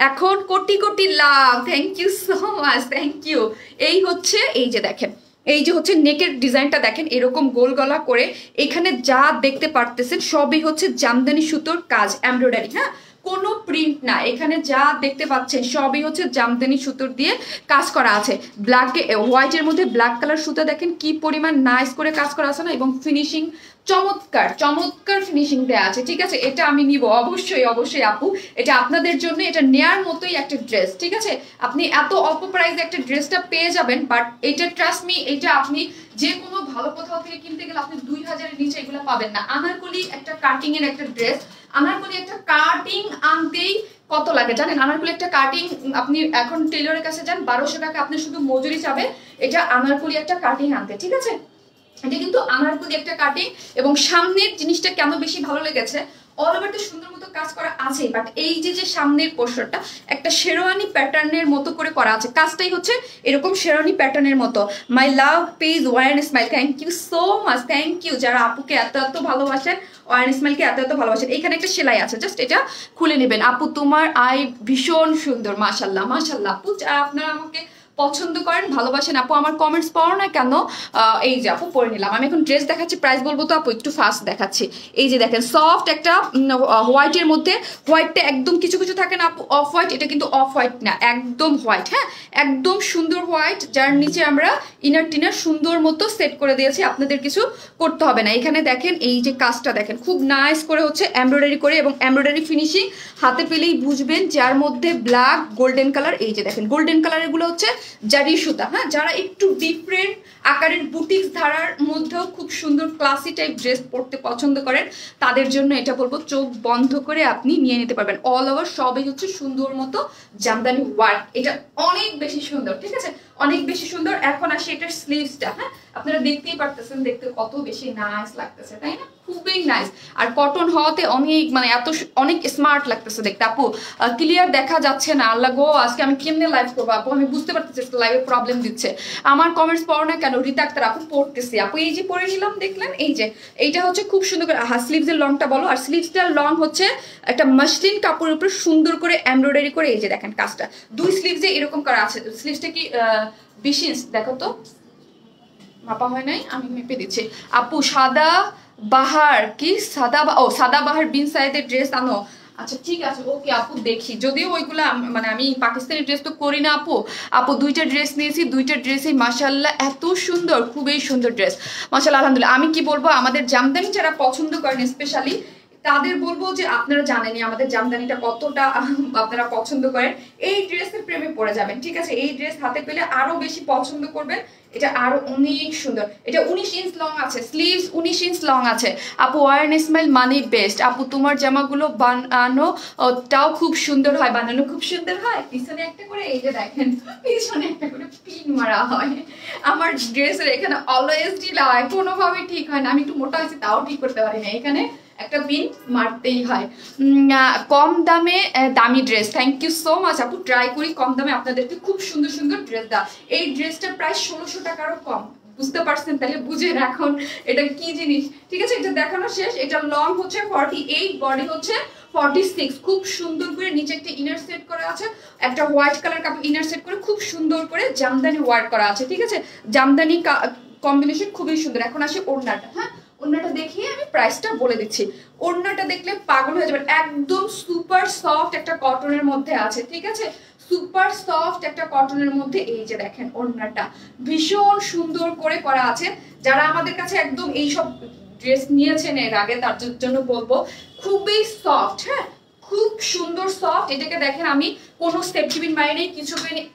এখন crore crore love, thank you so much, thank you. এই হচ্ছে এই যে দেখেন, এই যে হচ্ছে নেকের ডিজাইনটা দেখেন এরকম গোল গলা করে, এখানে যা দেখতে পারতেছেন সবই হচ্ছে জামদানি সুতোর কাজ, এমব্রয়ডারি। হ্যাঁ, কোনো প্রিন্ট না, এখানে যা দেখতে পাচ্ছেন সবই হচ্ছে জামদানি সুতোর দিয়ে কাজ করা আছে। ব্ল্যাকে হোয়াইটের মধ্যে ব্ল্যাক কালার সুতো দেখেন কি পরিমাণ নাইস করে কাজ করা আছে না, এবং ফিনিশিং চমৎকার চমৎকার ফিনিশিং দেওয়া আছে। ঠিক আছে, এটা আমি নিব অবশ্যই অবশ্যই আপু, এটা আপনাদের জন্য, এটা নেয়ার মতোই একটা ড্রেস। ঠিক আছে, আপনি এত অল্প প্রাইসে একটা ড্রেসটা পেয়ে যাবেন, বাট এটা ট্রাস্ট মি, এটা আপনি যে কোনো ভালো কোথাও থেকে কিনতে গেলে আপনি 2000-এর নিচে এগুলো পাবেন না। আনারকলি একটা কাটিং এর একটা ড্রেস, আনারকলি একটা কাটিং আনতেই কত লাগে জানেন? আনারকলি একটা কাটিং আপনি এখন টেলরের কাছে যান, 1200 টাকা আপনি শুধু মজুরি চাবে এটা আনারকলি একটা কাটিং আনতে। ঠিক আছে, এটা কিন্তু আনারকলি একটা কাটিং, এবং সামনের জিনিসটা কেন বেশি ভালো লেগেছে, অল ওভার তো সুন্দর মতো কাজ করা আছে, বাট এই যে সামনের পোর্শনটা একটা শেরওয়ানি প্যাটার্নের মতো করে করা আছে, কাজটাই হচ্ছে এরকম শেরওয়ানি প্যাটার্নের মতো। My love page one smile, thank you so much, thank you যারা আপুকে এত ভালোবাসেন, ওয়ান স্মাইলকে এত ভালোবাসেন। এখানে একটা সেলাই আছে, জাস্ট এটা খুলে নেবেন। আপু তোমার আই ভীষণ সুন্দর, মাশাল্লাহ মাশাল্লাহ। আপু আপনারা আমাকে পছন্দ করেন, ভালোবাসেন, আপু আমার কমেন্টস পড়ো না কেন? এই যে আপু পরে নিলাম। আমি এখন ড্রেস দেখাচ্ছি, প্রাইস বলবো তো আপু একটু ফাস্ট দেখাচ্ছি। এই যে দেখেন সফট একটা হোয়াইটের মধ্যে, হোয়াইটটা একদম কিছু কিছু থাকে না আপু অফ হোয়াইট, এটা কিন্তু অফ হোয়াইট না, একদম হোয়াইট, হ্যাঁ একদম সুন্দর হোয়াইট, যার নিচে আমরা ইনার টিনার সুন্দর মতো সেট করে দিয়েছি, আপনাদের কিছু করতে হবে না। এখানে দেখেন এই যে কাজটা দেখেন খুব নাইস করে হচ্ছে এমব্রয়ডারি করে, এবং এমব্রয়ডারি ফিনিশিং হাতে পেলেই বুঝবেন, যার মধ্যে ব্ল্যাক গোল্ডেন কালার, এই যে দেখেন গোল্ডেন কালারের গুলো হচ্ছে জারি সুতা, হ্যাঁ যারা একটু ডিফারেন্ট আকারের বুটিক্স ধারার মধ্যেও খুব সুন্দর ক্লাসি টাইপ ড্রেস পরতে পছন্দ করেন, তাদের জন্য এটা বলবো চোখ বন্ধ করে আপনি নিয়ে নিতে পারবেন। অল ওভার সবই হচ্ছে সুন্দর মতো জামদানি ওয়ার্ক, এটা অনেক বেশি সুন্দর, ঠিক আছে অনেক বেশি সুন্দর। এখন আসি এটার স্লিভসটা, হ্যাঁ আপনারা দেখতেই পারতেছেন, দেখতে কত বেশি নাইস লাগতেছে, তাই না? খুবই নাইস, আর কটন হওয়াতে অনেক মানে অনেক স্মার্ট লাগতেছে দেখতে। আপু ক্লিয়ার দেখা যাচ্ছে না, আল্লাহ গো আজকে আমি কেমনে লাইভ করবো আপু, আমি বুঝতে পারতেছি লাইভে প্রবলেম দিচ্ছে। আমার কমেন্টস পড়ো না কেন? রিতা আক্তার আপু পড়তেছি। আপু এই যে পরে নিলাম, দেখলেন এই যে এইটা হচ্ছে খুব সুন্দর করে, স্লিভস এর লংটা বলো, আর স্লিভসটার লং হচ্ছে একটা মাসলিন কাপড়ের উপর সুন্দর করে এমব্রয়ডারি করে, এই যে দেখেন কাজটা দুই স্লিভসে এরকম করা আছে। স্লিভসটা কি 20 ইঞ্চ, দেখো তো মাপা হয় নাই, আমি মেপে দিচ্ছি। আপু সাদা বাহার কি সাদা বাহার বিন সাইদের ড্রেস আনো, আচ্ছা ঠিক আছে ওকে আপু দেখি, যদিও ওইগুলো মানে আমি পাকিস্তানি ড্রেস তো করি না আপু। আপু দুইটা ড্রেস নিয়েছি, দুইটা ড্রেসই মাশাআল্লাহ এত সুন্দর, খুবই সুন্দর ড্রেস মাশাআল্লাহ আলহামদুলিল্লাহ। আমি কি বলবো, আমাদের জামদানি যারা পছন্দ করেন স্পেশালি তাদের বলবো যে আপনারা জানেনই আমাদের জামদানিটা কতটা আপনারা পছন্দ করেন, এই ড্রেসের প্রেমে পড়ে যাবেন, ঠিক আছে এই ড্রেস হাতে পেলে আরো বেশি পছন্দ করবেন। এটা আরো অনেক সুন্দর, এটা 19 ইঞ্চ লং আছে, স্লিভস 19 ইঞ্চ লং আছে। আপু ওয়ান স্মাইল মানি বেস্ট, আপু তোমার জামাগুলো বানানো তাও খুব সুন্দর হয়, বানানো খুব সুন্দর হয়, পিছনে একটা করে এই যে দেখেন পিছনে একটা করে পিন মারা হয়। আমার ড্রেসের এখানে অলওয়েজ ঢিলা হয়, কোনোভাবে ঠিক হয় না, আমি একটু মোটা হয়েছি তাও ঠিক করতে পারি না, এখানে একটা পিন মারতেই হয়। কম দামে দামি dress, thank you so much আপু, ট্রাই করি কম দামে আপনাদেরকে খুব সুন্দর সুন্দর ড্রেস দেওয়া। এই ড্রেসটা প্রায় 1600 টাকারও কম, বুঝতে পারছেন? তাহলে বুঝে রাখুন এটা কি জিনিস, ঠিক আছে এটা দেখানো শেষ। এটা লং হচ্ছে 48, বডি হচ্ছে 46, খুব সুন্দর করে নিচে একটা ইনার সেট করা আছে, একটা হোয়াইট কালার কাপড় ইনার সেট করে খুব সুন্দর করে জামদানি ওয়ার্ক করা আছে, ঠিক আছে জামদানি কম্বিনেশন খুবই সুন্দর। এখন আসি ওড়নাটা, হ্যাঁ ওড়নাটা দেখিয়ে আমি প্রাইসটা বলে দিচ্ছি। ওড়নাটা দেখলে পাগল হয়ে যাবেন, একদম সুপার সফট একটা কটনের মধ্যে আছে, ঠিক আছে সুপার সফট একটা কটনের মধ্যে, এই যে দেখেন ওড়নাটা ভীষণ সুন্দর করে করা আছে। যারা আমাদের কাছে একদম এইসব ড্রেস নিয়েছেন এর আগে তার জন্য বলবো খুবই সফট, হ্যাঁ খুব সুন্দর সফট। এটাকে দেখেন আমি কোনো সেফটি পিন বাইরে কিছু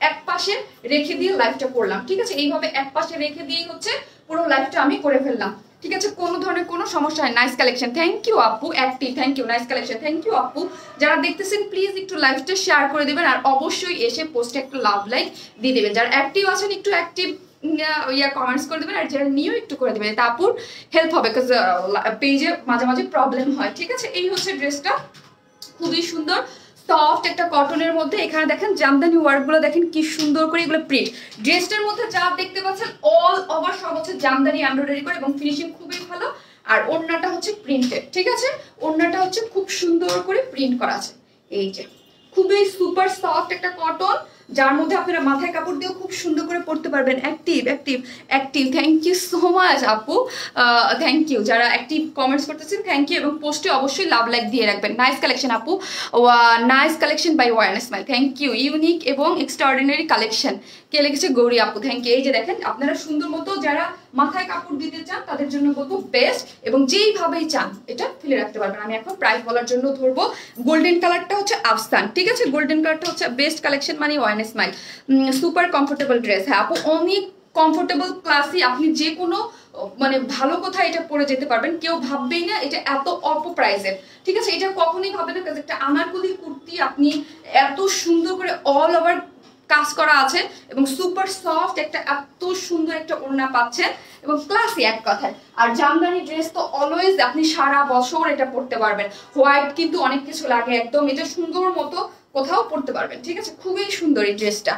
এক পাশে রেখে দিয়ে লাইভটা করলাম, ঠিক আছে এইভাবে এক পাশে রেখে দিয়েই হচ্ছে পুরো লাইভটা আমি করে ফেললাম, ঠিক আছে কোনো ধরনের কোনো সমস্যা হয়। নাইস কালেকশন, থ্যাংক ইউ আপু active, thank you nice collection, thank you আপু। যারা দেখতেছেন প্লিজ একটু লাইভটা শেয়ার করে দেবেন, আর অবশ্যই এসে পোস্টে একটু লাভ লাইক দিয়ে দেবেন। যারা অ্যাক্টিভ আছেন একটু অ্যাক্টিভ কমেন্টস করে দেবেন, আর যারা নিয়েও একটু করে দেবেন, তা আপুর হেল্প হবে, বিকজ পেজে মাঝে মাঝে প্রবলেম হয়, ঠিক আছে এই হচ্ছে ড্রেসটা খুবই সুন্দর সফট একটা কটনের মধ্যে। এখানে দেখেন জামদানি ওয়ার্ক গুলো দেখেন কি সুন্দর করে, এগুলো প্রিন্ট। ড্রেসটার মধ্যে যা দেখতে পাচ্ছেন অল ওভার সব হচ্ছে জামদানি এমব্রয়ডারি করে, এবং ফিনিশিং খুবই ভালো। আর ওড়নাটা হচ্ছে প্রিন্টেড, ঠিক আছে ওড়নাটা হচ্ছে খুব সুন্দর করে প্রিন্ট করা আছে, এই যে খুবই সুপার সফট একটা কটন, যার মধ্যে আপনারা মাথায় কাপড় দিয়েও খুব সুন্দর করে পড়তে পারবেন। Active active active, thank you so much আপু, থ্যাংক ইউ যারা অ্যাক্টিভ কমেন্টস করতেছেন, থ্যাংক ইউ, এবং পোস্টে অবশ্যই লাভ লাইক দিয়ে রাখবেন। নাইস কালেকশন আপু, nice collection by one smile, thank you, unique এবং এক্সট্রাঅর্ডিনারি কালেকশন। কে লিখেছে? গৌরী আপু, থ্যাংক ইউ। এই যে দেখেন আপনারা সুন্দর মতো যারা মাথায় কাপড় দিতে চান তাদের জন্য বলবো বেস্ট, এবং যেইভাবেই চান এটা ফেলে রাখতে পারবেন। আমি এখন প্রাইস বলার জন্য ধরবো, গোল্ডেন কালারটা হচ্ছে আফসান, ঠিক আছে গোল্ডেন কালারটা হচ্ছে বেস্ট কালেকশন মানে one smile, super comfortable dress, হ্যাঁ আপু অনেক কমফোর্টেবল ক্লাসি, আপনি যে কোনো মানে ভালো কোথায় এটা পরে যেতে পারবেন, কেউ ভাববেই না এটা এত অল্প প্রাইসের, ঠিক আছে এটা কখনোই ভাবে না, একটা আনারকলি কুর্তি আপনি এত সুন্দর করে অল ওভার কাজ করা আছে এবং সুপার সফট একটা এত সুন্দর একটা ওড়না পাচ্ছেন এবং ক্লাসি এক কথায়। আর জামদানি ড্রেস তো অলওয়েজ আপনি সারা বছর এটা পরতে পারবেন। হোয়াইট কিন্তু অনেক কিছু লাগে, একদম এটা সুন্দর মতো কোথাও পড়তে পারবেন, ঠিক আছে? খুবই সুন্দর এই ড্রেসটা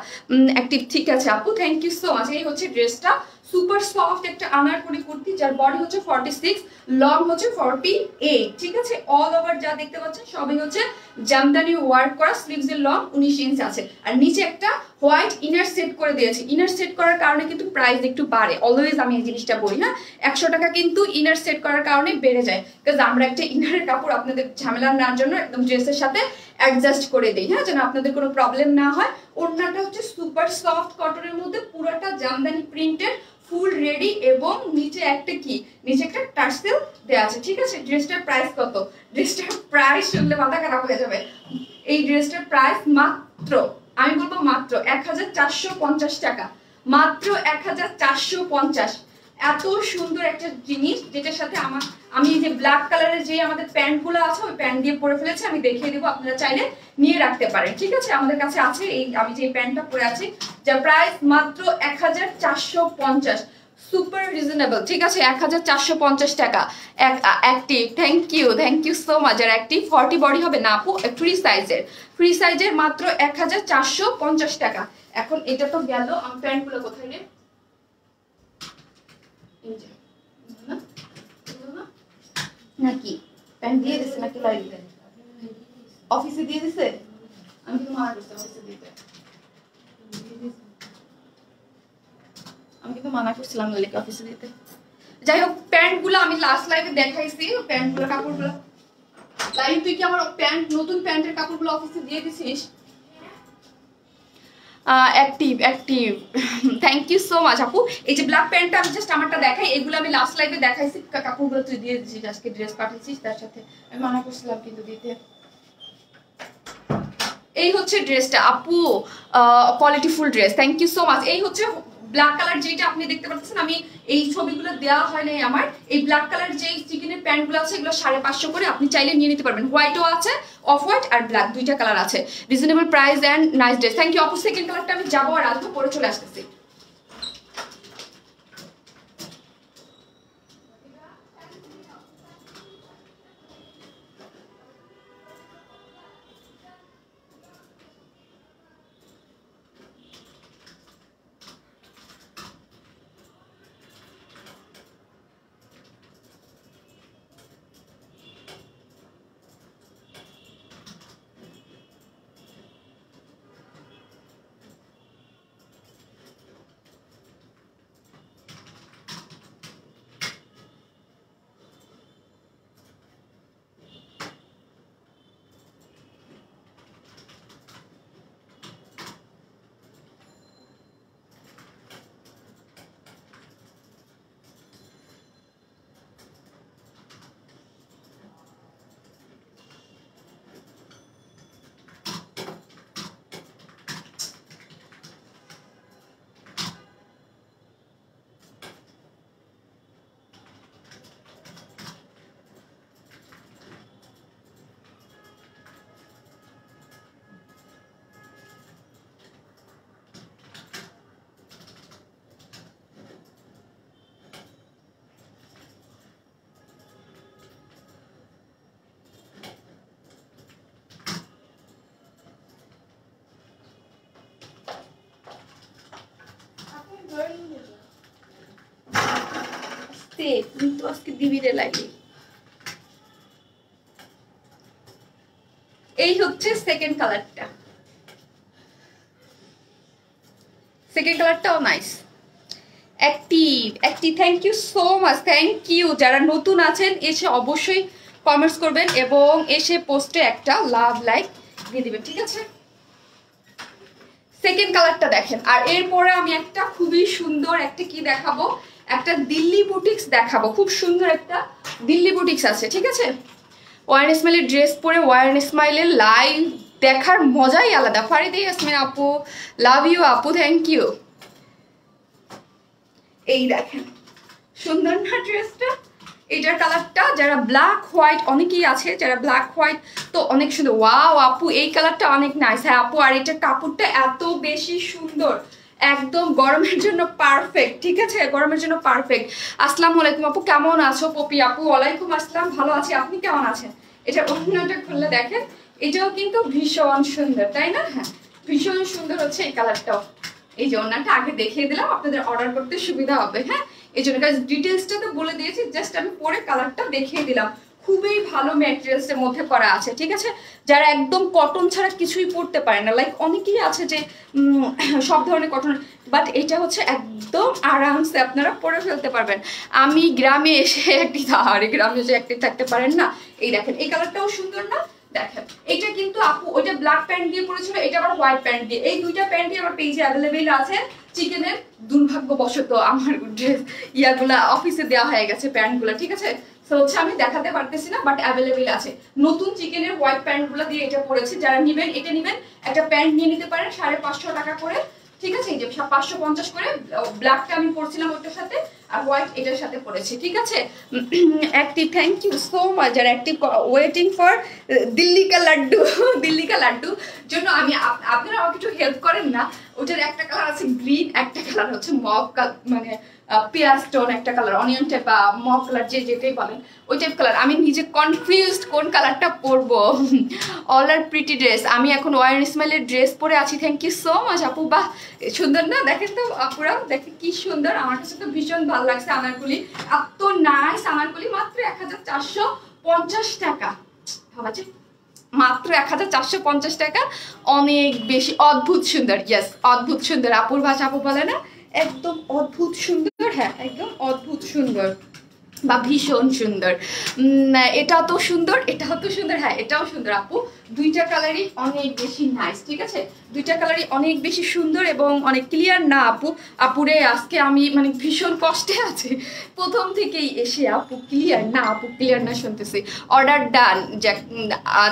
অ্যাক্টিভ। ঠিক আছে আপু, থ্যাংক ইউ সো মাচ। এই হচ্ছে ড্রেসটা, সুপার সফট একটা আনারকলি কুর্তি, যার বডি হচ্ছে 46, লং হচ্ছে 48, ঠিক আছে? অল ওভার যা দেখতে পাচ্ছেন সবই হচ্ছে জামদানি ওয়ার্ক করা, স্লিভস এর লং 19 ইঞ্চ আছে, আর নিচে একটা হোয়াইট ইনার সেট করে দিয়েছি। ইনার সেট করার কারণে কিন্তু প্রাইস একটু বাড়ে, অলওয়েজ আমি এই জিনিসটা বলি, হ্যাঁ 100 টাকা কিন্তু ইনার সেট করার কারণে বেড়ে যায়, বিকজ আমরা একটা ইনারের কাপড় আপনাদের ঝামেলা নেওয়ার জন্য একদম ড্রেসের সাথে অ্যাডজাস্ট করে দিই, হ্যাঁ, যেন আপনাদের কোনো প্রবলেম না হয়। ওড়নাটা হচ্ছে সুপার সফট কটনের মধ্যে, পুরোটা জামদানি প্রিন্টেড, ফুল রেডি, এবং নিচে একটা কি, নিচে একটা টার্সেল দেওয়া আছে, ঠিক আছে? ড্রেসটার প্রাইস কত? ড্রেসটার প্রাইস শুনলে মাথা খারাপ হয়ে যাবে। এই ড্রেসটার প্রাইস মাত্র, আমি বলবো মাত্র 1450 টাকা, মাত্র 1450। এত সুন্দর একটা জিনিস, যেটার সাথে আমি এই যে ব্ল্যাক কালারের যে আমাদের প্যান্ট গুলো আছে ওই প্যান্ট দিয়ে পরে ফেলেছি, আমি দেখিয়ে দেবো, আপনারা চাইলে নিয়ে রাখতে পারেন, ঠিক আছে? আমাদের কাছে আছে এই, আমি যে প্যান্টটা পরে আছি, যার প্রাইস মাত্র 1450, সুপার রিজনেবল, ঠিক আছে? 1450 টাকা। Active, thank you so much. আর অ্যাক্টিভ 40 বডি হবে না আপু, ফ্রি সাইজের মাত্র 1450 টাকা। এখন এটা তো গেল, আমি প্যান্টগুলো কোথায় রে, নাকি প্যান্ট দিয়ে দিছে নাকি লাইভে অফিসে দিয়ে দিছে? আমি কিন্তু মানা করছি অফিসে দিতে, আমি কিন্তু মানা করছিলাম লাইকে অফিসে দিতে। যাই হোক, প্যান্টগুলো আমি লাস্ট লাইভে দেখাইছি, প্যান্টগুলো কাপড়গুলো। লাইভ তুই কি আমার প্যান্ট, নতুন প্যান্টের কাপড়গুলো অফিসে দিয়ে দিছিস? Active thank you so much আপু। এই যে ব্ল্যাক প্যান্টটা আমি জাস্ট আমারটা দেখাই, এগুলো আমি লাস্ট লাইভে দেখাইছি, কাপড়গুলো তুই দিয়ে দিছিস, আজকে ড্রেস পাঠিয়েছিস তার সাথে, আমি মানা করছিলাম কিন্তু দিতে। এই হচ্ছে ড্রেসটা আপু, quality full dress, thank you so much. এই হচ্ছে ব্ল্যাক কালার যেটা আপনি দেখতে পাচ্ছেন, আমি এই ছবিগুলো দেওয়া হয় নাই আমার। এই ব্ল্যাক কালার যে চিকেনের প্যান্টগুলো আছে এগুলো 550 করে, আপনি চাইলে নিয়ে নিতে পারবেন। হোয়াইটও আছে, অফ হোয়াইট আর ব্ল্যাক, দুইটা কালার আছে। Reasonable price and nice dress, thank you আপু। সেকেন্ড কালারটা আমি যাবো আর আসবো, পরে চলে আসতেছি। কিন্তু আজকে দিবি রে লাগে। এই হচ্ছে সেকেন্ড কালারটা, সেকেন্ড কালারটাও nice. Active thank you so much, thank you. যারা নতুন আছেন এসে অবশ্যই কমেন্টস করবেন এবং এসে পোস্টে একটা লাভ লাইক দিয়ে দিবেন, ঠিক আছে? সেকেন্ড কালারটা দেখেন। আর এরপরে আমি একটা খুবই সুন্দর একটা কি দেখাবো, একটা দিল্লি বুটিক্স দেখাবো। খুব সুন্দর একটা দিল্লি বুটিক্স আছে, ঠিক আছে? ওয়ার স্মাইলের ড্রেস পরে ওয়ার স্মাইলের লাইভ দেখার মজাই আলাদা। ফারিদা ইয়াসমিন আপু, লাভ ইউ আপু, থ্যাংক ইউ। এই দেখেন সুন্দর না ড্রেসটা, এটার কালারটা যারা ব্ল্যাক হোয়াইট অনেকেই আছে যারা ব্ল্যাক হোয়াইট তো অনেক সুন্দর। ওয়াও আপু এই কালারটা অনেক নাইস। হ্যাঁ আপু আর এটার কাপড়টা এত বেশি সুন্দর, একদম গরমের জন্য পারফেক্ট। ঠিক আছে, গরমের জন্য পারফেক্ট। আসসালামু আলাইকুম আপু, কেমন আছো? পপি আপু ওয়ালাইকুম আসসালাম, ভালো আছি, আপনি কেমন আছেন? এটা অন্যটা খুললে দেখেন, এটাও কিন্তু ভীষণ সুন্দর তাই না? হ্যাঁ ভীষণ সুন্দর হচ্ছে এই কালারটাও। এই যে ওনাটা আগে দেখিয়ে দিলাম, আপনাদের অর্ডার করতে সুবিধা হবে। হ্যাঁ এই জন্য ডিটেলসটা তো বলে দিয়েছি, জাস্ট আমি পরে কালারটা দেখিয়ে দিলাম। খুবই ভালো ম্যাটেরিয়ালস এর মধ্যে করা আছে। ঠিক আছে, যারা একদম কটন ছাড়া কিছুই পরতে পারে না, লাইক অনেকেই আছে যে সব ধরনের কটন, বাট এটা হচ্ছে একদম আরামসে আপনারা পরে ফেলতে পারবেন। আমি গ্রামে এসে গ্রামে এসে অ্যাক্টিভ থাকতে পারেন না। এই দেখেন এই কালারটাও সুন্দর না? দেখেন এটা কিন্তু আপু ওইটা ব্ল্যাক প্যান্ট দিয়ে পরেছিল, এটা আবার হোয়াইট প্যান্ট দিয়ে। এই দুইটা প্যান্টই আমার পেজে অ্যাভেলেবেল আছে। চিকেনের দুর্ভাগ্যবশত আমার ড্রেস ইয়াগুলা অফিসে দেওয়া হয়ে গেছে প্যান্টগুলো। ঠিক আছে, তো হচ্ছে আমি দেখাতে পারতেছি না, বাট অ্যাভেলেবেল আছে। নতুন চিকেনের হোয়াইট প্যান্টগুলো দিয়ে এটা পরেছি। যারা নেবেন এটা নেবেন, একটা প্যান্ট নিয়ে নিতে পারেন 550 টাকা করে। ঠিক আছে, এই যে 550 করে। ব্ল্যাকটা আমি পরছিলাম ওটার সাথে, আর হোয়াইট এটার সাথে পরেছি। ঠিক আছে, active thank you so much. যারা অ্যাক্টিভ ওয়েটিং ফর দিল্লি কা লাড্ডু, দিল্লি কা লাড্ডু জন্য আমি আপনারা আমাকে একটু হেল্প করেন না। ওটার একটা কালার আছে গ্রিন, একটা কালার হচ্ছে মভ মানে পেঁয়াজ টোন, একটা কালার অনিয়ন টাইপ বা মভ কালার, যে যেটাই বলেন ওই টাইপ কালার। আমি নিজে কনফিউজড কোন কালারটা পরবো। অল আর প্রিটি ড্রেস। আমি এখন ওয়ার ইসমাইলের ড্রেস পরে আছি। থ্যাংক ইউ সো মাচ আপু। বাহ সুন্দর না? দেখেন তো আপুরা, দেখেন কি সুন্দর। আমার কাছে তো ভীষণ ভালো লাগছে আনারকলি, এত নাইস আনারকলি। মাত্র 1450 টাকা, ভাবাচ্ছে মাত্র 1450 টাকা। অনেক বেশি অদ্ভুত সুন্দর। ইয়েস অদ্ভুত সুন্দর, আপুর ভাষা আপু বলে না, একদম অদ্ভুত সুন্দর। হ্যাঁ একদম অদ্ভুত সুন্দর বা ভীষণ সুন্দর। এটা তো সুন্দর, এটাও তো সুন্দর। হ্যাঁ এটাও সুন্দর আপু। দুইটা কালারই অনেক বেশি নাইস। ঠিক আছে, দুইটা কালারই অনেক বেশি সুন্দর এবং অনেক ক্লিয়ার না আপু। আপুরে আজকে আমি মানে ভীষণ কষ্টে আছি প্রথম থেকেই এসে। আপু ক্লিয়ার না, আপু ক্লিয়ার না শুনতেছি। অর্ডার ডান।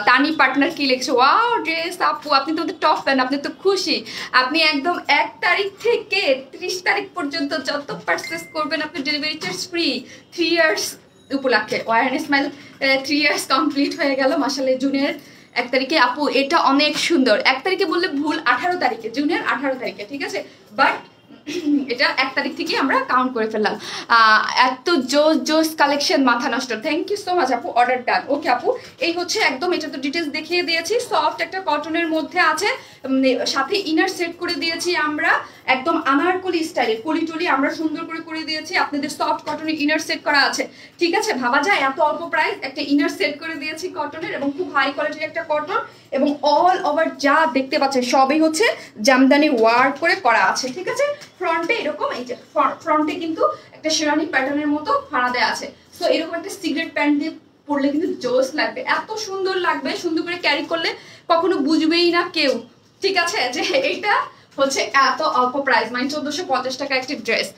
তানি পার্টনার কি লিখছে? ওয়াও ড্রেস আপু, আপনি তো টপ ফ্যান, আপনি তো খুশি। আপনি একদম 1 তারিখ থেকে 30 তারিখ পর্যন্ত যত পারচেস করবেন আপনি ডেলিভারি চার্জ ফ্রি। 3 ইয়ার্স উপলক্ষে ওয়ার ইসমাইল 3 ইয়ার্স কমপ্লিট হয়ে গেল মাশাআল্লাহ জুনের 1 তারিখে। আপু এটা অনেক সুন্দর। 1 তারিখে বললে ভুল, 18 তারিখে, জুনের 18 তারিখে। ঠিক আছে, বাট এটা 1 তারিখ থেকে আমরা কাউন্ট করে ফেললাম। এত জোস জোস কালেকশন, মাথা নষ্ট। থ্যাংক ইউ সো মাচ আপু, অর্ডার ডান। ওকে আপু এই হচ্ছে একদম, এটা তো ডিটেলস দেখিয়ে দিয়েছি। সফট একটা কটনের মধ্যে আছে, সাথে ইনার সেট করে দিয়েছি আমরা একদম আনারকলি স্টাইলে। কলি টলি আমরা সুন্দর করে করে দিয়েছি। আপনাদের সফট কটনের ইনার সেট করা আছে। ঠিক আছে, ভাবা যায় এত অল্প প্রাইস একটা ইনার সেট করে দিয়েছি কটনের, এবং খুব হাই কোয়ালিটির একটা কটন, এবং অল ওভার যা দেখতে পাচ্ছেন সবই হচ্ছে জামদানি ওয়ার্ক করে করা আছে। ঠিক আছে, ফ্রন্টে এরকম, এই যে ফ্রন্টে কিন্তু একটা শেরানি প্যাটার্নের মতো ফাড়া দেওয়া আছে। সো এরকম একটা সিগারেট প্যান্ট দিয়ে পরলে কিন্তু জোস লাগবে, এত সুন্দর লাগবে। সুন্দর করে ক্যারি করলে কখনো বুঝবেই না কেউ। ঠিক আছে, যে এইটা হচ্ছে এত অল্প প্রাইস, মানে 1450 টাকা একটি ড্রেস।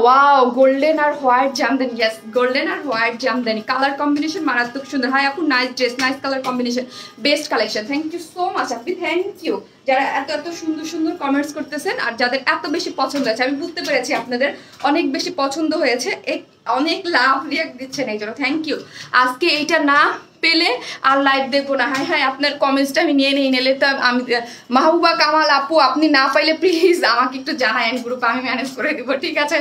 ওয়াও গোল্ডেন আর হোয়াইট জামদানি। ইয়েস গোল্ডেন আর হোয়াইট জামদানি, কালার কম্বিনেশন মারাত্মক সুন্দর। হাই আপু nice dress, nice colour combination, best collection. Thank you so much আপনি, থ্যাংক ইউ যারা এত এত সুন্দর সুন্দর কমেন্টস করতেছেন, আর যাদের এত বেশি পছন্দ হয়েছে। আমি বুঝতে পেরেছি আপনাদের অনেক বেশি পছন্দ হয়েছে, অনেক লাভ রিয়াক্ট দিচ্ছেন, এই জন্য থ্যাংক ইউ। আজকে এইটা না পেলে আর লাইভ দেখবো না। হ্যাঁ হ্যাঁ আপনার কমেন্টসটা আমি নিয়ে নিলে তো আমি। মাহবুবা কামাল আপু আপনি না পাইলে প্লিজ আমাকে একটু জানায়েন, গ্রুপ আমি ম্যানেজ করে দিব। ঠিক আছে,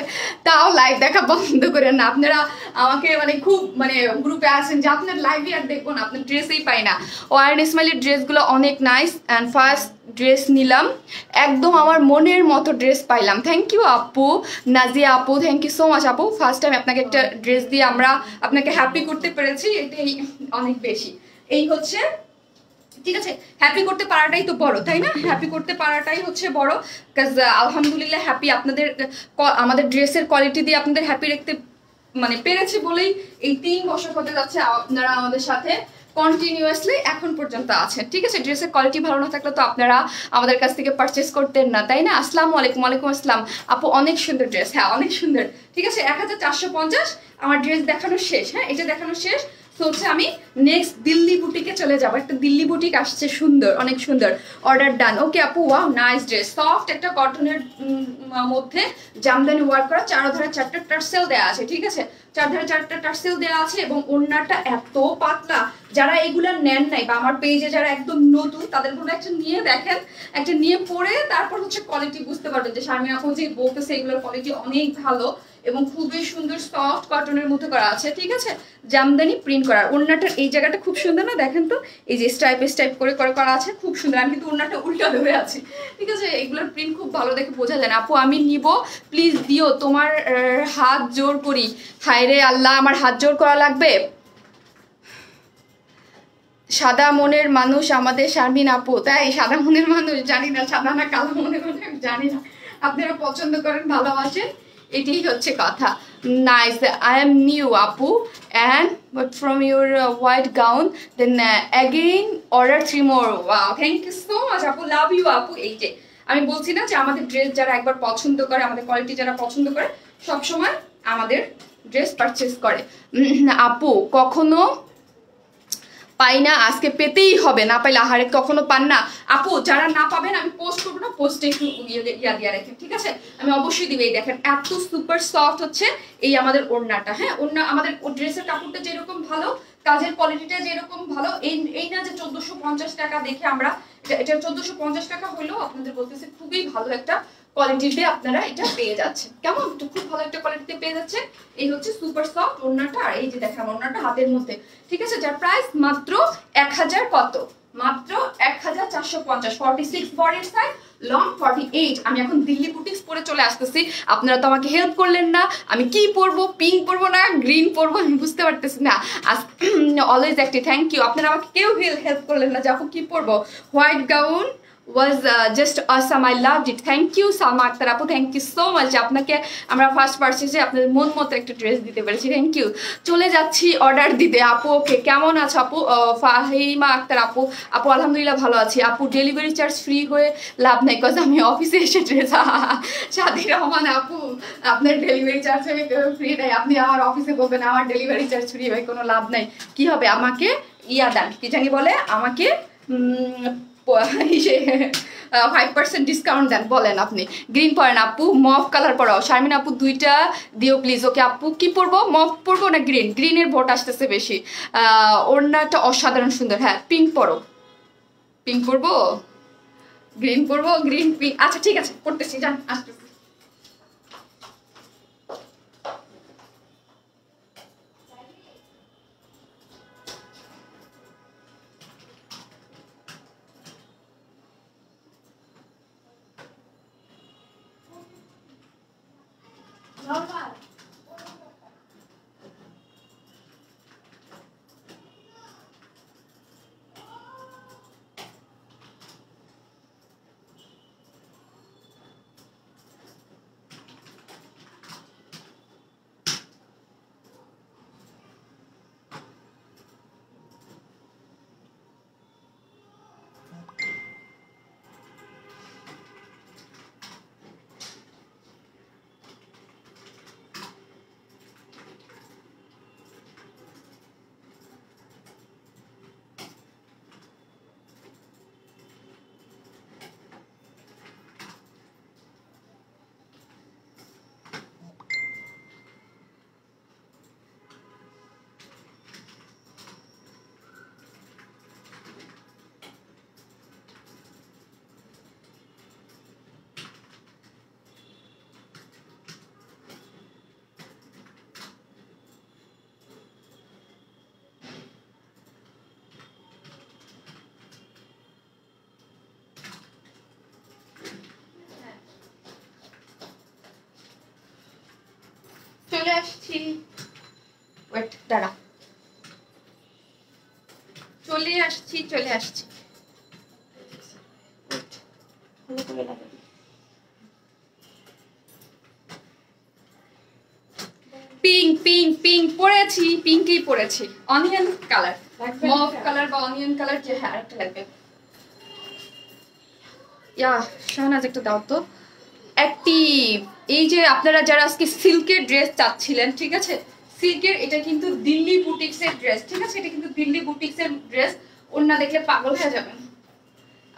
তাও লাইভ দেখা বন্ধ করেন না। আপনারা আমাকে মানে খুব মানে গ্রুপে আসেন যে আপনার লাইভে আর দেখবো না, আপনার ড্রেসেই পাই না। ওয়ার ইসমাইলের ড্রেসগুলো অনেক নাইস। অ্যান্ড ফার্স্ট ড্রেস নিলাম, একদম আমার মনের মতো ড্রেস পাইলাম। থ্যাংক ইউ আপু, নাজিয়া আপু থ্যাংক ইউ সো মাচ আপু। ফার্স্ট টাইম আপনাকে একটা ড্রেস দিয়ে আমরা আপনাকে হ্যাপি করতে পেরেছি, এটাই অনেক বেশি। এই হচ্ছে, ঠিক আছে, হ্যাপি করতে পারাটাই তো বড়, তাই না? হ্যাপি করতে পারাটাই হচ্ছে বড়। কাজ আলহামদুলিল্লাহ হ্যাপি, আপনাদের আমাদের ড্রেসের কোয়ালিটি দিয়ে আপনাদের হ্যাপি রাখতে মানে পেরেছি বলেই এই 3 বছর হতে যাচ্ছে আপনারা আমাদের সাথে কন্টিনিউয়াসলি এখন পর্যন্ত আছেন। ঠিক আছে, ড্রেসের কোয়ালিটি ভালো না থাকলে তো আপনারা আমাদের কাছ থেকে পারচেস করতেন না, তাই না? আসসালামু আলাইকুম। ওয়ালাইকুম আসসালাম আপু, অনেক সুন্দর ড্রেস। হ্যাঁ অনেক সুন্দর। ঠিক আছে, 1450 আমার ড্রেস দেখানো শেষ। হ্যাঁ এটা দেখানো শেষ। তো হচ্ছে আমি নেক্সট দিল্লি বুটিকে চলে যাবো। একটা দিল্লি বুটিক আসছে, সুন্দর, অনেক সুন্দর। অর্ডার ডান। ওকে আপু ওয়াও নাইস ড্রেস, সফট একটা কটনের মধ্যে জামদানি ওয়ার্ক করা, 4 ধারে 4টা টার্সেল দেওয়া আছে। ঠিক আছে, চারধারে 4টা টার্সেল দেওয়া আছে এবং ওড়নাটা এত পাতলা। যারা এগুলা নেন নাই বা আমার পেজে যারা একদম নতুন তাদের কোনো একটা নিয়ে দেখেন, একটা নিয়ে পরে তারপর হচ্ছে কোয়ালিটি বুঝতে পারবেন যে শারমিন আপু যে বলতেছে এগুলোর কোয়ালিটি অনেক ভালো এবং খুবই সুন্দর সফট কটনের মধ্যে করা আছে। ঠিক আছে, জামদানি প্রিন্ট করা। ওড়নাটার এই জায়গাটা খুব সুন্দর না, দেখেন তো এই যে স্টাইপ করে করা আছে, খুব সুন্দর। আমি কিন্তু ওড়নাটা উল্টা ধরে আছি। ঠিক আছে, এগুলোর প্রিন্ট খুব ভালো দেখে বোঝা যায় না। আপু আমি নিব, প্লিজ দিও, তোমার হাত জোর করি। হায় রে আল্লাহ, আমার হাত জোর করা লাগবে? সাদা মনের মানুষ আমাদের শারমিন আপু, তাই সাদা মনের মানুষ? জানি না সাদা না কালো মনের মানুষ, জানি না। আপনারা পছন্দ করেন, ভালোবাসেন, এটাই হচ্ছে কথা। নাইস, আই এম নিউ আপু and but from your white gown then again order 3 more. Wow, thank you so much আপু, লাভ ইউ আপু। এই যে আমি বলছি না যে আমাদের ড্রেস যারা একবার পছন্দ করে, আমাদের কোয়ালিটি যারা পছন্দ করে, সব সময় আমাদের ড্রেস পারচেজ করে। আপু কখনো পাই না, আজকে পেতেই হবে, না পাইলে আহারে কখনো পান না। আপু যারা না পাবেন আমি পোস্ট করবো না, পোস্টে একটু ইয়া দিয়ে রাখেন, ঠিক আছে? আমি অবশ্যই দিবে। এই দেখেন এত সুপার সফট হচ্ছে এই আমাদের ওড়নাটা। হ্যাঁ, ওড়না আমাদের ড্রেসের কাপড়টা যেরকম ভালো, কাজের কোয়ালিটিটা যেরকম ভালো, এই না যে 1450 টাকা দেখে আমরা, এটা 1450 টাকা হলেও আপনাদের বলতেছে খুবই ভালো একটা কোয়ালিটিতে আপনারা এটা পেয়ে যাচ্ছেন। কেমন, তো খুব ভালো একটা কোয়ালিটিতে পেয়ে যাচ্ছেন। এই হচ্ছে সুপার সফট ওড়নাটা। আর এই যে দেখেন ওড়নাটা হাতের মধ্যে, ঠিক আছে, যার প্রাইস মাত্র 1000 কত, মাত্র 1450। 46 বডির সাইজ, লং 48। আমি এখন দিল্লি বুটিক্স পরে চলে আসতেছি। আপনারা তো আমাকে হেল্প করলেন না, আমি কি পরবো, পিঙ্ক পরবো না গ্রিন পরবো, আমি বুঝতে পারতেছি না। অলওয়েজ একটি থ্যাংক ইউ, আপনারা আমাকে কেউ হেল্প করলেন না যে আপু কি পরবো। White gown was just awesome, I loved it. Thank you Salma Akhtar আপু, থ্যাংক ইউ সো মাচ। আপনাকে আমরা ফার্স্ট পারচেজে আপনাদের মন মতো একটা ড্রেস দিতে পেরেছি, থ্যাংক ইউ। চলে যাচ্ছি অর্ডার দিতে। আপু ওকে, কেমন আছো আপু? ফাহিমা আক্তার আপু, আপু আলহামদুলিল্লাহ ভালো আছি আপু। ডেলিভারি চার্জ ফ্রি হয়ে লাভ নাই, কজ আমি অফিসে এসে ড্রেস। সাদি রহমান আপু, আপনার ডেলিভারি চার্জ ফ্রি নাই, আপনি আমার অফিসে বলবেন আমার ডেলিভারি চার্জ ফ্রি হয়, কোনো লাভ নাই। কি হবে, আমাকে ইয়া দেন, কি জানি বলে, আমাকে 5% ডিসকাউন্ট দেন, বলেন আপনি। গ্রিন পরেন আপু, মফ কালার পরাও। শারমিন আপু দুইটা দিও প্লিজ। ওকে আপু, কি পরবো, মফ পরবো না গ্রিন? গ্রিনের ভোট আসতেছে বেশি। ওড়নাটা অসাধারণ সুন্দর। হ্যাঁ, পিঙ্ক পরো। পিঙ্ক পরবো, গ্রিন পরবো, গ্রিন পিঙ্ক, আচ্ছা ঠিক আছে, পড়তেছি, যান আসতেছি। চলে আসছি, ওয়েট দাঁড়া, চলে আসছি পিঙ্ক পিঙ্ক পিঙ্ক পরেছি, পিঙ্কই পরেছি, অনিয়ন কালার, মভ কালার বা অনিয়ন কালার, যে হ্যাঁ একটা লাগবে। ইয়া শাহনাজ একটা দাও তো। অ্যাক্টিভ, এই যে আপনারা যারা আজকে সিল্কের ড্রেস চাচ্ছিলেন, ঠিক আছে, সিল্কের, এটা কিন্তু দিল্লি বুটিক্সের ড্রেস, ঠিক আছে, এটা কিন্তু দিল্লি বুটিক্সের ড্রেস। ওড়না দেখলে পাগল হয়ে যাবেন।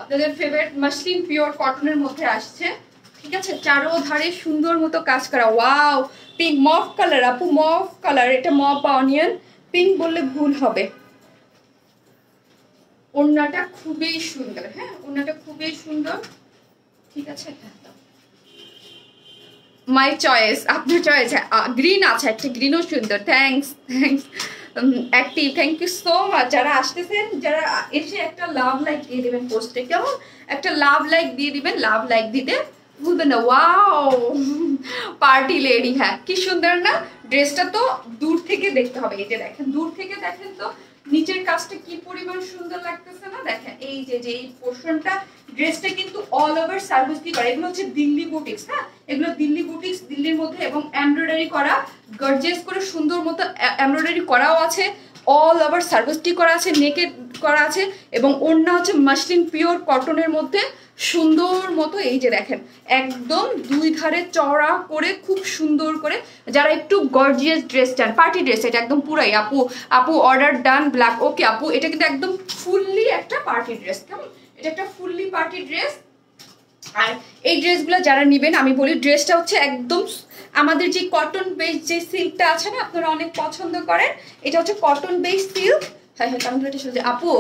আপনাদের ফেভারিট মাসলিন পিওর কটনের মধ্যে আসছে, ঠিক আছে, চারোধারে সুন্দর মতো কাজ করা। ওয়াও, পিঙ্ক মফ কালার আপু, মফ কালার, এটা মফ বা অনিয়ন, পিঙ্ক বললে ভুল হবে। ওড়নাটা খুবই সুন্দর, হ্যাঁ ওড়নাটা খুবই সুন্দর, ঠিক আছে। মাই চয়েস, আপনার চয়েস। গ্রিন আছে একটা, গ্রিনও সুন্দর, thanks thanks active, thank you so much. যারা আসতেছেন, যারা এসে একটা লাভ লাইক দিয়ে দেবেন পোস্টে, কেমন একটা লাভ লাইক দিয়ে দিবেন, লাভ লাইক দিতে ভুলবেন না। ওয়াও পার্টি লেডি, হ্যাঁ কি সুন্দর না ড্রেসটা, তো দূর থেকে দেখতে হবে। এই যে দেখেন, দূর থেকে দেখেন তো নিচের কাজটা কি পরিমাণ সুন্দর লাগতেছে না, দেখেন এই যে এই পোর্শনটা, ড্রেসটা কিন্তু অল ওভার সার্ভিস কি করে, এগুলো হচ্ছে দিল্লি বুটিক্স, হ্যাঁ এগুলো দিল্লি বুটিক্স, দিল্লির মধ্যে, এবং এমব্রয়ডারি করা, গর্জিয়াস করে সুন্দর মতো এমব্রয়ডারি করাও আছে, অল ওভার সার্ভিস কি করা আছে, নেকেড করা আছে, এবং ওড়না হচ্ছে মাসলিন পিওর কটনের মধ্যে সুন্দর মতো, এই যে দেখেন একদম দুই ধারে চওড়া করে খুব সুন্দর করে। যারা একটু গর্জিয়াস ড্রেস চান, পার্টি ড্রেস, এটা একদম পুরাই আপু, আপু অর্ডার ডান ব্ল্যাক, ওকে আপু এটা কিন্তু একদম ফুললি একটা পার্টি ড্রেস, কেমন এটা একটা ফুললি পার্টি ড্রেস। আর এই ড্রেসগুলো যারা নেবেন, আমি বলি ড্রেসটা হচ্ছে একদম আমাদের যে কটন বেস যে সিল্কটা আছে না, আপনারা অনেক পছন্দ করেন, এটা হচ্ছে কটন বেস সিল্ক। হ্যাঁ হ্যাঁ কারণ আপু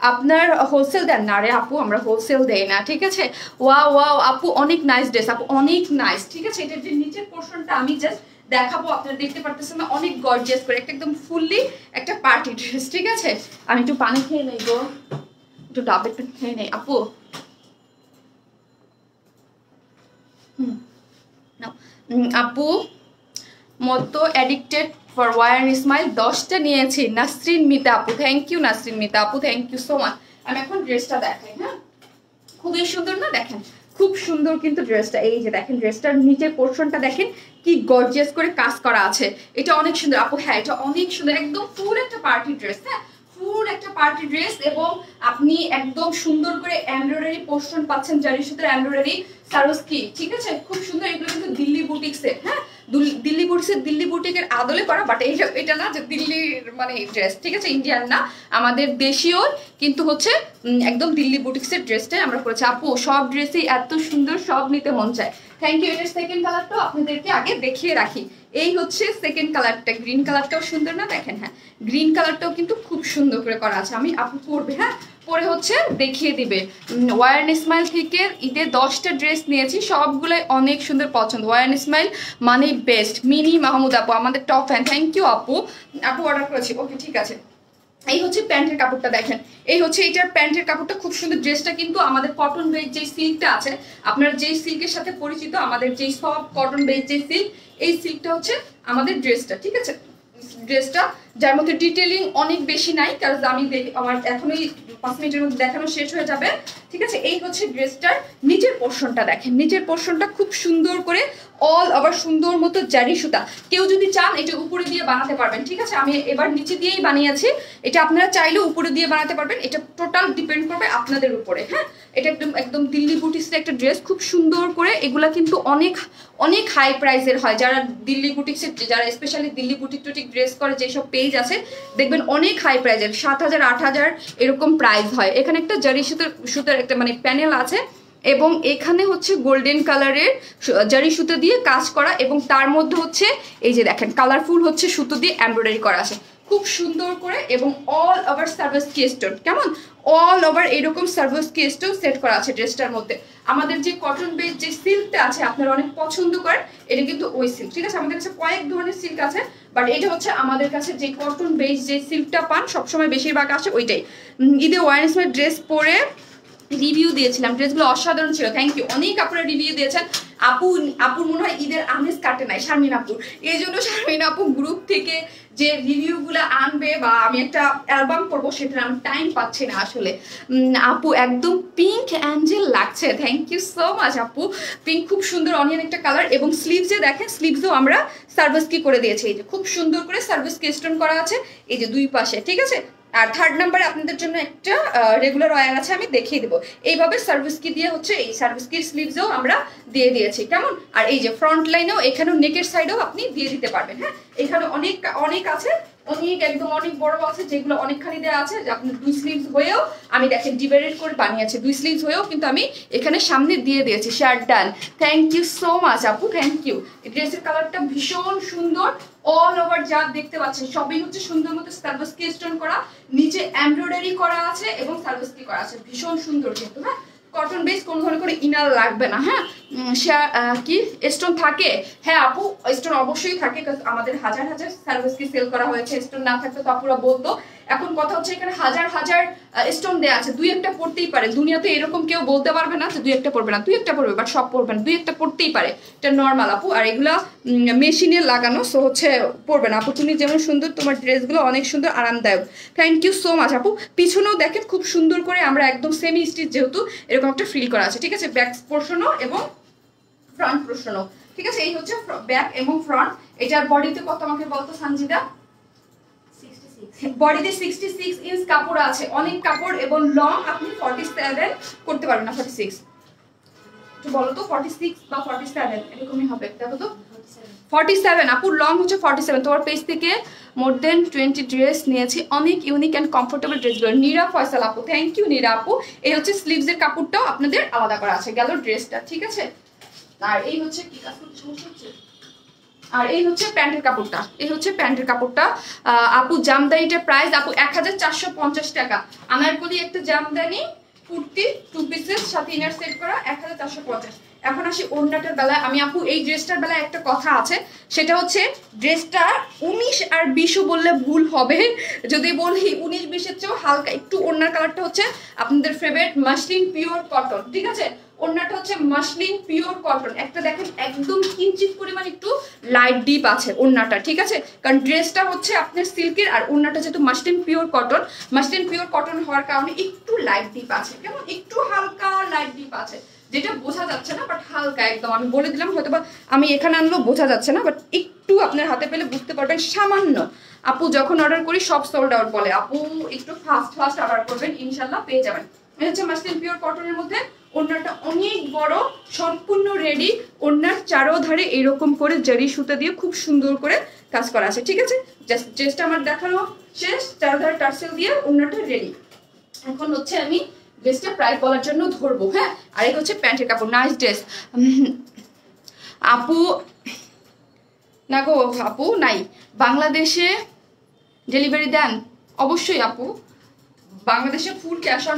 আপনার হোলসেল দেন না? রে আপু আমরা হোলসেল দেই না, ঠিক আছে। ওয়াও ওয়াও আপু অনেক নাইস ড্রেস, আপু অনেক নাইস, ঠিক আছে। এটার যে নিচের পোর্শনটা আমি জাস্ট দেখাবো, আপনারা দেখতে পারতেছেন না, অনেক গর্জিয়াস করে একটা একদম ফুললি একটা পার্টি ড্রেস, ঠিক আছে। আমি একটু পানি খেয়ে নেই গো, একটু ডাব একটু খেয়ে নেই আপু। আপু মতো অ্যাডিক্টেড ফর ওয়ার স্মাইল 10টা নিয়েছি, নাসরিন মিতা আপু, থ্যাংক ইউ নাসরিন মিতা আপু, থ্যাংক ইউ সো মাচ। আমি এখন ড্রেসটা দেখাই, হ্যাঁ খুবই সুন্দর না, দেখেন খুব সুন্দর কিন্তু ড্রেসটা, এই যে দেখেন ড্রেসটার নিচের পোর্শনটা দেখেন কি গর্জিয়াস করে কাজ করা আছে, এটা অনেক সুন্দর আপু, হ্যাঁ এটা অনেক সুন্দর, একদম ফুল একটা পার্টি ড্রেস, হ্যাঁ ফুল একটা পার্টি ড্রেস, এবং আপনি একদম সুন্দর করে এমব্রয়ডারি পোর্শন পাচ্ছেন, জারি সুতার এমব্রয়ডারি সারোস্কি, ঠিক আছে খুব সুন্দর। এগুলো কিন্তু দিল্লি বুটিক্সের, হ্যাঁ দিল্লি বুটিক্সের, দিল্লি বুটিকের আদলে করা, বাট এটা না যে দিল্লির মানে ড্রেস, ঠিক আছে ইন্ডিয়ান না, আমাদের দেশীয়, কিন্তু হচ্ছে একদম দিল্লি বুটিক্সের ড্রেসটাই আমরা করেছি। আপু সব ড্রেসই এত সুন্দর, সব নিতে মন চায়, থ্যাংক ইউ। এটার সেকেন্ড কালারটাও আপনাদেরকে আগে দেখিয়ে রাখি, এই হচ্ছে সেকেন্ড কালারটা, গ্রিন কালারটাও সুন্দর না, দেখেন হ্যাঁ গ্রিন কালারটাও কিন্তু খুব সুন্দর করে করা আছে। আমি আপু পরবে, হ্যাঁ পরে হচ্ছে দেখিয়ে দিবে। ওয়ার স্মাইল থেকে ঈদে 10টা ড্রেস নিয়েছি, সবগুলোই অনেক সুন্দর পছন্দ, ওয়ার স্মাইল মানে বেস্ট। মিনি মাহমুদ আপু আমাদের টপ ফ্যান, থ্যাংক ইউ আপু, আপু অর্ডার করেছি, ওকে ঠিক আছে। এই হচ্ছে প্যান্টের কাপড়টা দেখেন, এই হচ্ছে এইটার প্যান্টের কাপড়টা খুব সুন্দর, ড্রেসটা কিন্তু আমাদের কটন বেস যে সিল্কটা আছে, আপনারা যেই সিল্কের সাথে পরিচিত, আমাদের যেই সব কটন বেস যে সিল্ক, এই সিল্কটা হচ্ছে আমাদের ড্রেসটা, ঠিক আছে। ড্রেসটা যার মধ্যে ডিটেলিং অনেক বেশি নাই, কারণ আমি আমার এখনই 5 মিনিটের মধ্যে দেখানো শেষ হয়ে যাবে, ঠিক আছে। এই হচ্ছে ড্রেসটার নিচের পোর্শনটা দেখেন, নিচের পোর্শনটা খুব সুন্দর করে অল আবার সুন্দর মতো জারি সুতা, কেউ যদি চান এটা উপরে দিয়ে বানাতে পারবেন, ঠিক আছে। আমি এবার নিচে দিয়েই বানিয়েছি, এটা আপনারা চাইলে উপরে দিয়ে বানাতে পারবেন, এটা টোটাল ডিপেন্ড করবে আপনাদের উপরে, হ্যাঁ। এটা একদম একদম দিল্লি বুটিক্সের একটা ড্রেস, খুব সুন্দর করে, এগুলা কিন্তু অনেক অনেক হাই প্রাইসের হয়, যারা দিল্লি বুটিক্সের, যারা স্পেশালি দিল্লি বুটিক টুটিক ড্রেস করে যেসব পেজ আছে দেখবেন অনেক হাই প্রাইসের, 7,000 8,000 এরকম প্রাইস হয়। এখানে একটা জারি সুতার একটা মানে প্যানেল আছে, এবং এখানে হচ্ছে গোল্ডেন কালারের জারি সুতো দিয়ে কাজ করা, এবং তার মধ্যে হচ্ছে এই যে দেখেন কালারফুল হচ্ছে সুতো দিয়ে এমব্রয়ডারি করা আছে খুব সুন্দর করে, এবং অল ওভার সার্ভিস কি স্টোন, কেমন অল ওভার এরকম সার্ভিস কি স্টোন সেট করা আছে ড্রেসটার মধ্যে। আমাদের যে কটন বেস যে সিল্কটা আছে আপনারা অনেক পছন্দ করেন, এটা কিন্তু ওই সিল্ক, ঠিক আছে। আমাদের কাছে কয়েক ধরনের সিল্ক আছে, বাট এটা হচ্ছে আমাদের কাছে যে কটন বেস যে সিল্কটা পান সবসময় বেশিরভাগ আসে ওইটাই। ঈদে ওয়ারেন্সমের ড্রেস পরে রিভিউ দিয়েছিলাম, ড্রেসগুলো অসাধারণ ছিল, থ্যাংক ইউ। অনেক আপনারা রিভিউ দিয়েছেন, আপুর মনে হয় ঈদের আমেজ কাটে নাই শারমিন আপুর, এই জন্য শারমিন আপু গ্রুপ থেকে যে রিভিউগুলো আনবে বা আমি একটা অ্যালবাম করবো সেটা আমি টাইম পাচ্ছি না আসলে। আপু একদম পিঙ্ক অ্যাঞ্জেল লাগছে, থ্যাংক ইউ সো মাচ আপু। পিঙ্ক খুব সুন্দর অনিয়ন একটা কালার, এবং স্লিভসে দেখেন স্লিভসেও আমরা সার্ভিস কি করে দিয়েছি, এই যে খুব সুন্দর করে সার্ভিস কি স্টোন করা আছে এই যে দুই পাশে, ঠিক আছে। আর থার্ড নাম্বারে আপনাদের জন্য একটা রেগুলার ওয়্যার আছে, আমি দেখিয়ে দেবো। এইভাবে সার্ভিস কি দিয়ে হচ্ছে এই সার্ভিস কির স্লিভসেও আমরা দিয়ে দিয়েছি, কেমন। আর এই যে ফ্রন্ট লাইনেও এখানেও নেকের সাইডেও আপনি দিয়ে দিতে পারবেন, হ্যাঁ এখানে অনেক অনেক আছে, অনেক একদম অনেক বড় আছে, যেগুলো অনেকখানি দেওয়া আছে। আপনি 2 স্লিভস হয়েও আমি দেখেন ডিভাইডেড করে বানিয়েছি, 2 স্লিভস হয়েও কিন্তু আমি এখানে সামনে দিয়ে দিয়েছি। Shirt done, thank you so much আপু, থ্যাংক ইউ। ড্রেসের কালারটা ভীষণ সুন্দর, অল ওভার যা দেখতে পাচ্ছেন সবই হচ্ছে সুন্দর মতো সার্ভিসকি স্টোন করা, নিচে এমব্রয়ডারি করা আছে এবং সার্ভিসকি করা আছে, ভীষণ সুন্দর কিন্তু। হ্যাঁ, কটন বেস, কোনো ধরনের কোনো ইনার লাগবে না। হ্যাঁ, কি স্টোন থাকে? হ্যাঁ আপু, স্টোন অবশ্যই থাকে, আমাদের হাজার হাজার সার্ভিসকি সেল করা হয়েছে, স্টোন না থাকলে তো আপুরা বলতো। এখন কথা হচ্ছে এখানে হাজার হাজার স্টোন দেওয়া আছে, 2-1টা পড়তেই পারে। দুনিয়াতে এরকম কেউ বলতে পারবে না যে 2-1টা পড়বে না, 2-1টা পড়বে, বাট সব পড়বে না, 2-1টা পড়তেই পারে, এটা নর্মাল আপু। আর এগুলো মেশিনে লাগানো, সো হচ্ছে পড়বে না আপু। তুমি যেমন সুন্দর, তোমার ড্রেসগুলো অনেক সুন্দর, আরামদায়ক, থ্যাংক ইউ সো মাচ আপু। পিছনেও দেখেন খুব সুন্দর করে আমরা একদম সেমি স্টিচ, যেহেতু এরকম একটা ফিল করা আছে, ঠিক আছে, ব্যাক পোর্শনও এবং ফ্রন্ট পোর্শনও, ঠিক আছে। এই হচ্ছে ব্যাক এবং ফ্রন্ট। এটার বডিতে কত আমাকে বলতো সঞ্জিদা? বডিতে 66 ইঞ্চ কাপড় আছে, অনেক কাপড়, এবং লং আপনি 47 করতে পারবেন না, 46 তো বলো তো, 46 বা 47 এরকমই হবে, দেখো তো 47 আপু, লং হচ্ছে 47। তোমার পেজ থেকে মোর দেন 20 ড্রেস নিয়েছি, অনেক ইউনিক অ্যান্ড কমফোর্টেবল ড্রেসগুলো। নীরা ফয়সাল আপু, থ্যাংক ইউ নীরা আপু। এই হচ্ছে স্লিভসের কাপড়টাও আপনাদের আলাদা করা আছে, গেল ড্রেসটা, ঠিক আছে। আর এই হচ্ছে কি কাজ করতে সমস্যা হচ্ছে, আর এই হচ্ছে প্যান্টের কাপড়টা, এই হচ্ছে প্যান্টের কাপড়টা। আপু জামদানিটার প্রাইস আপু 1450 টাকা। আনারকলি একটা জামদানি কুর্তি 2 পিসের সাথে ইনার সেট করা 1450। এখন আসি ওড়নাটার বেলায়। আমি আপু এই ড্রেসটার বেলায় একটা কথা আছে, সেটা হচ্ছে ড্রেসটা 19 আর 20 বললে ভুল হবে। যদি বলি 19-20-এর চেয়েও হালকা একটু, ওড়নার কালারটা হচ্ছে আপনাদের ফেভারিট মাসলিন পিওর কটন, ঠিক আছে। ওড়নাটা হচ্ছে মাসলিন পিওর কটন, একটা দেখেন একদম কিঞ্চিত পরিমাণ একটু লাইট ডিপ আছে ওড়নাটা, ঠিক আছে। কারণ ড্রেসটা হচ্ছে আপনার সিল্কের, আর ওড়নাটা যেহেতু মাসলিন পিওর কটন হওয়ার কারণে একটু লাইট ডিপ আছে, কেমন একটু হালকা লাইট ডিপ আছে, যেটা বোঝা যাচ্ছে না, বাট হালকা একদম। আমি বলে দিলাম, হয়তো বা আমি এখানে আনলেও বোঝা যাচ্ছে না, বাট একটু আপনার হাতে পেলে বুঝতে পারবেন, সামান্য। আপু যখন অর্ডার করি সব সোল্ড আউট বলে, আপু একটু ফাস্ট অর্ডার করবেন, ইনশাল্লাহ পেয়ে যাবেন। এটা হচ্ছে মাসলিন পিওর কটনের মধ্যে, ওড়নাটা অনেক বড়, সম্পূর্ণ রেডি। ওড়নার চারোধারে এরকম করে জারি সুতা দিয়ে খুব সুন্দর করে কাজ করা আছে, ঠিক আছে। জাস্ট ড্রেসটা আমার দেখানো শেষ, চারোধারে টার্সেল দিয়ে ওড়নাটা রেডি। এখন হচ্ছে আমি ড্রেসটা প্রাইস বলার জন্য ধরবো। হ্যাঁ, আর এই হচ্ছে প্যান্টের কাপড়, নাইস ড্রেস। আপু না গো আপু, নাই বাংলাদেশে ডেলিভারি দেন? অবশ্যই আপু, বাংলাদেশে ফুল ক্যাশ অন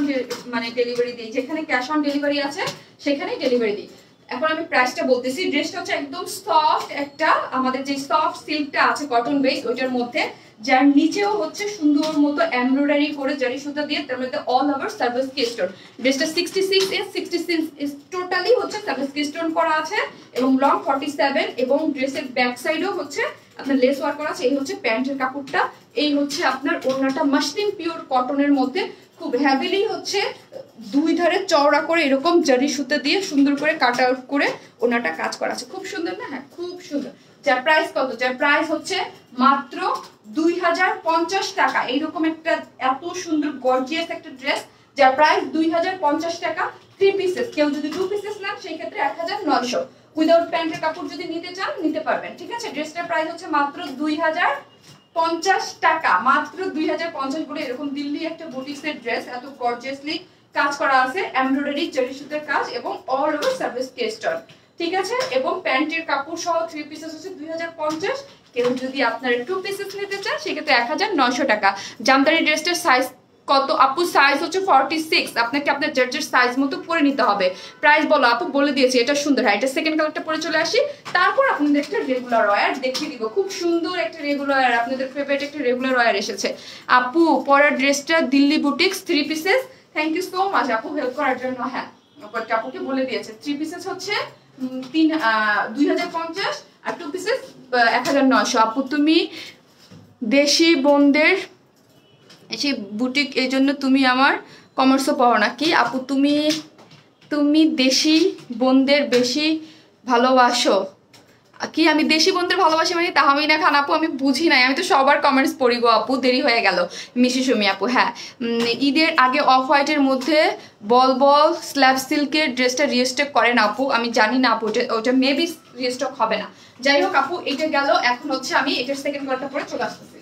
মানে ডেলিভারি দিই, যেখানে ক্যাশ অন ডেলিভারি আছে সেখানেই ডেলিভারি দিই। এখন আমি প্রাইসটা বলতেছি। ড্রেসটা হচ্ছে একদম সফট একটা, আমাদের যে সফট সিল্কটা আছে কটন বেস, ওইটার মধ্যে, যার নিচেও হচ্ছে সুন্দর মতো এমব্রয়ডারি করে জারি সুতা দিয়ে, তার মধ্যে অল ওভার সার্ভিসকি স্টোন। ড্রেসটা 66 ইঞ্চ টোটালি হচ্ছে সার্ভিসকি স্টোন করা আছে, এবং লং 47, এবং ড্রেসের ব্যাক সাইডেও হচ্ছে আপনার লেস ওয়ার্ক করা আছে। এই হচ্ছে প্যান্টের কাপড়টা, এই হচ্ছে আপনার ওড়নাটা মাসলিন পিওর কটনের মধ্যে, খুব হ্যাভিলি হচ্ছে 2 ধারে চওড়া করে এরকম জারি সুতা দিয়ে সুন্দর করে কাট আউট করে ওড়নাটা কাজ করা আছে, খুব সুন্দর না? হ্যাঁ, খুব সুন্দর। যার প্রাইস কত? যার প্রাইস হচ্ছে মাত্র 2050 টাকা। এইরকম একটা এত সুন্দর গর্জিয়াস একটা ড্রেস, যার প্রাইস 2050 টাকা। 3 পিসেস, কেউ যদি 2 পিসেস নেন সেই ক্ষেত্রে 1900। উইদাউট প্যান্টের কাপড় যদি নিতে চান নিতে পারবেন, ঠিক আছে। ড্রেসটার প্রাইস হচ্ছে মাত্র 2050 টাকা, মাত্র 2050 বলে। এরকম দিল্লি একটা বুটিক্সের ড্রেস, এত গর্জিয়াসলি কাজ করা আছে, এমব্রয়ডারি জারি সুতার কাজ, এবং অল ওভার সার্ভিস স্টোন, ঠিক আছে। এবং প্যান্টের কাপড় সহ 3 পিসেস হচ্ছে 2050। কেউ যদি আপনার 2 পিসেস নিতে চান সেক্ষেত্রে 1900 টাকা। জামদানি ড্রেসটার সাইজ কত আপু? সাইজ হচ্ছে 46। আপনাকে আপনার জার্জের সাইজ মতো পরে নিতে হবে। প্রাইস বলো আপু? বলে দিয়েছি, এটা সুন্দর। হ্যাঁ, এটা সেকেন্ড কালারটা পরে চলে আসি, তারপর আপনাদের একটা রেগুলার ওয়্যার দেখিয়ে দিব। খুব সুন্দর একটা রেগুলার ওয়্যার, আপনাদের ফেভারিট একটা রেগুলার ওয়্যার এসেছে। আপু পরার ড্রেসটা Delhi boutiques 3 pieces, thank you so much আপু হেল্প করার জন্য। হ্যাঁ, আপুকে বলে দিয়েছে 3 পিসেস হচ্ছে 2050, আর 2 পিসেস 1900। আপু তুমি দেশি বোনদের এসে বুটিক, এই জন্য তুমি আমার কমার্সও পড়ো নাকি? আপু তুমি দেশি বোনদের বেশি ভালোবাসো কি? আমি দেশি বোনদের ভালোবাসি মানে তাহমিনা খান আপু, আমি বুঝি নাই, আমি তো সবার কমেন্টস পড়ি গো আপু, দেরি হয়ে গেল। মিশি সুমি আপু, হ্যাঁ, ঈদের আগে অফ হোয়াইটের মধ্যে বল স্ল্যাব সিল্কের ড্রেসটা রিস্টক করেন আপু? আমি জানি না আপু, ওটা মেবি রিস্টক হবে না। যাই হোক আপু, এটা গেল। এখন হচ্ছে আমি এটার সেকেন্ড কালারটা পরে চলে আসতেছি।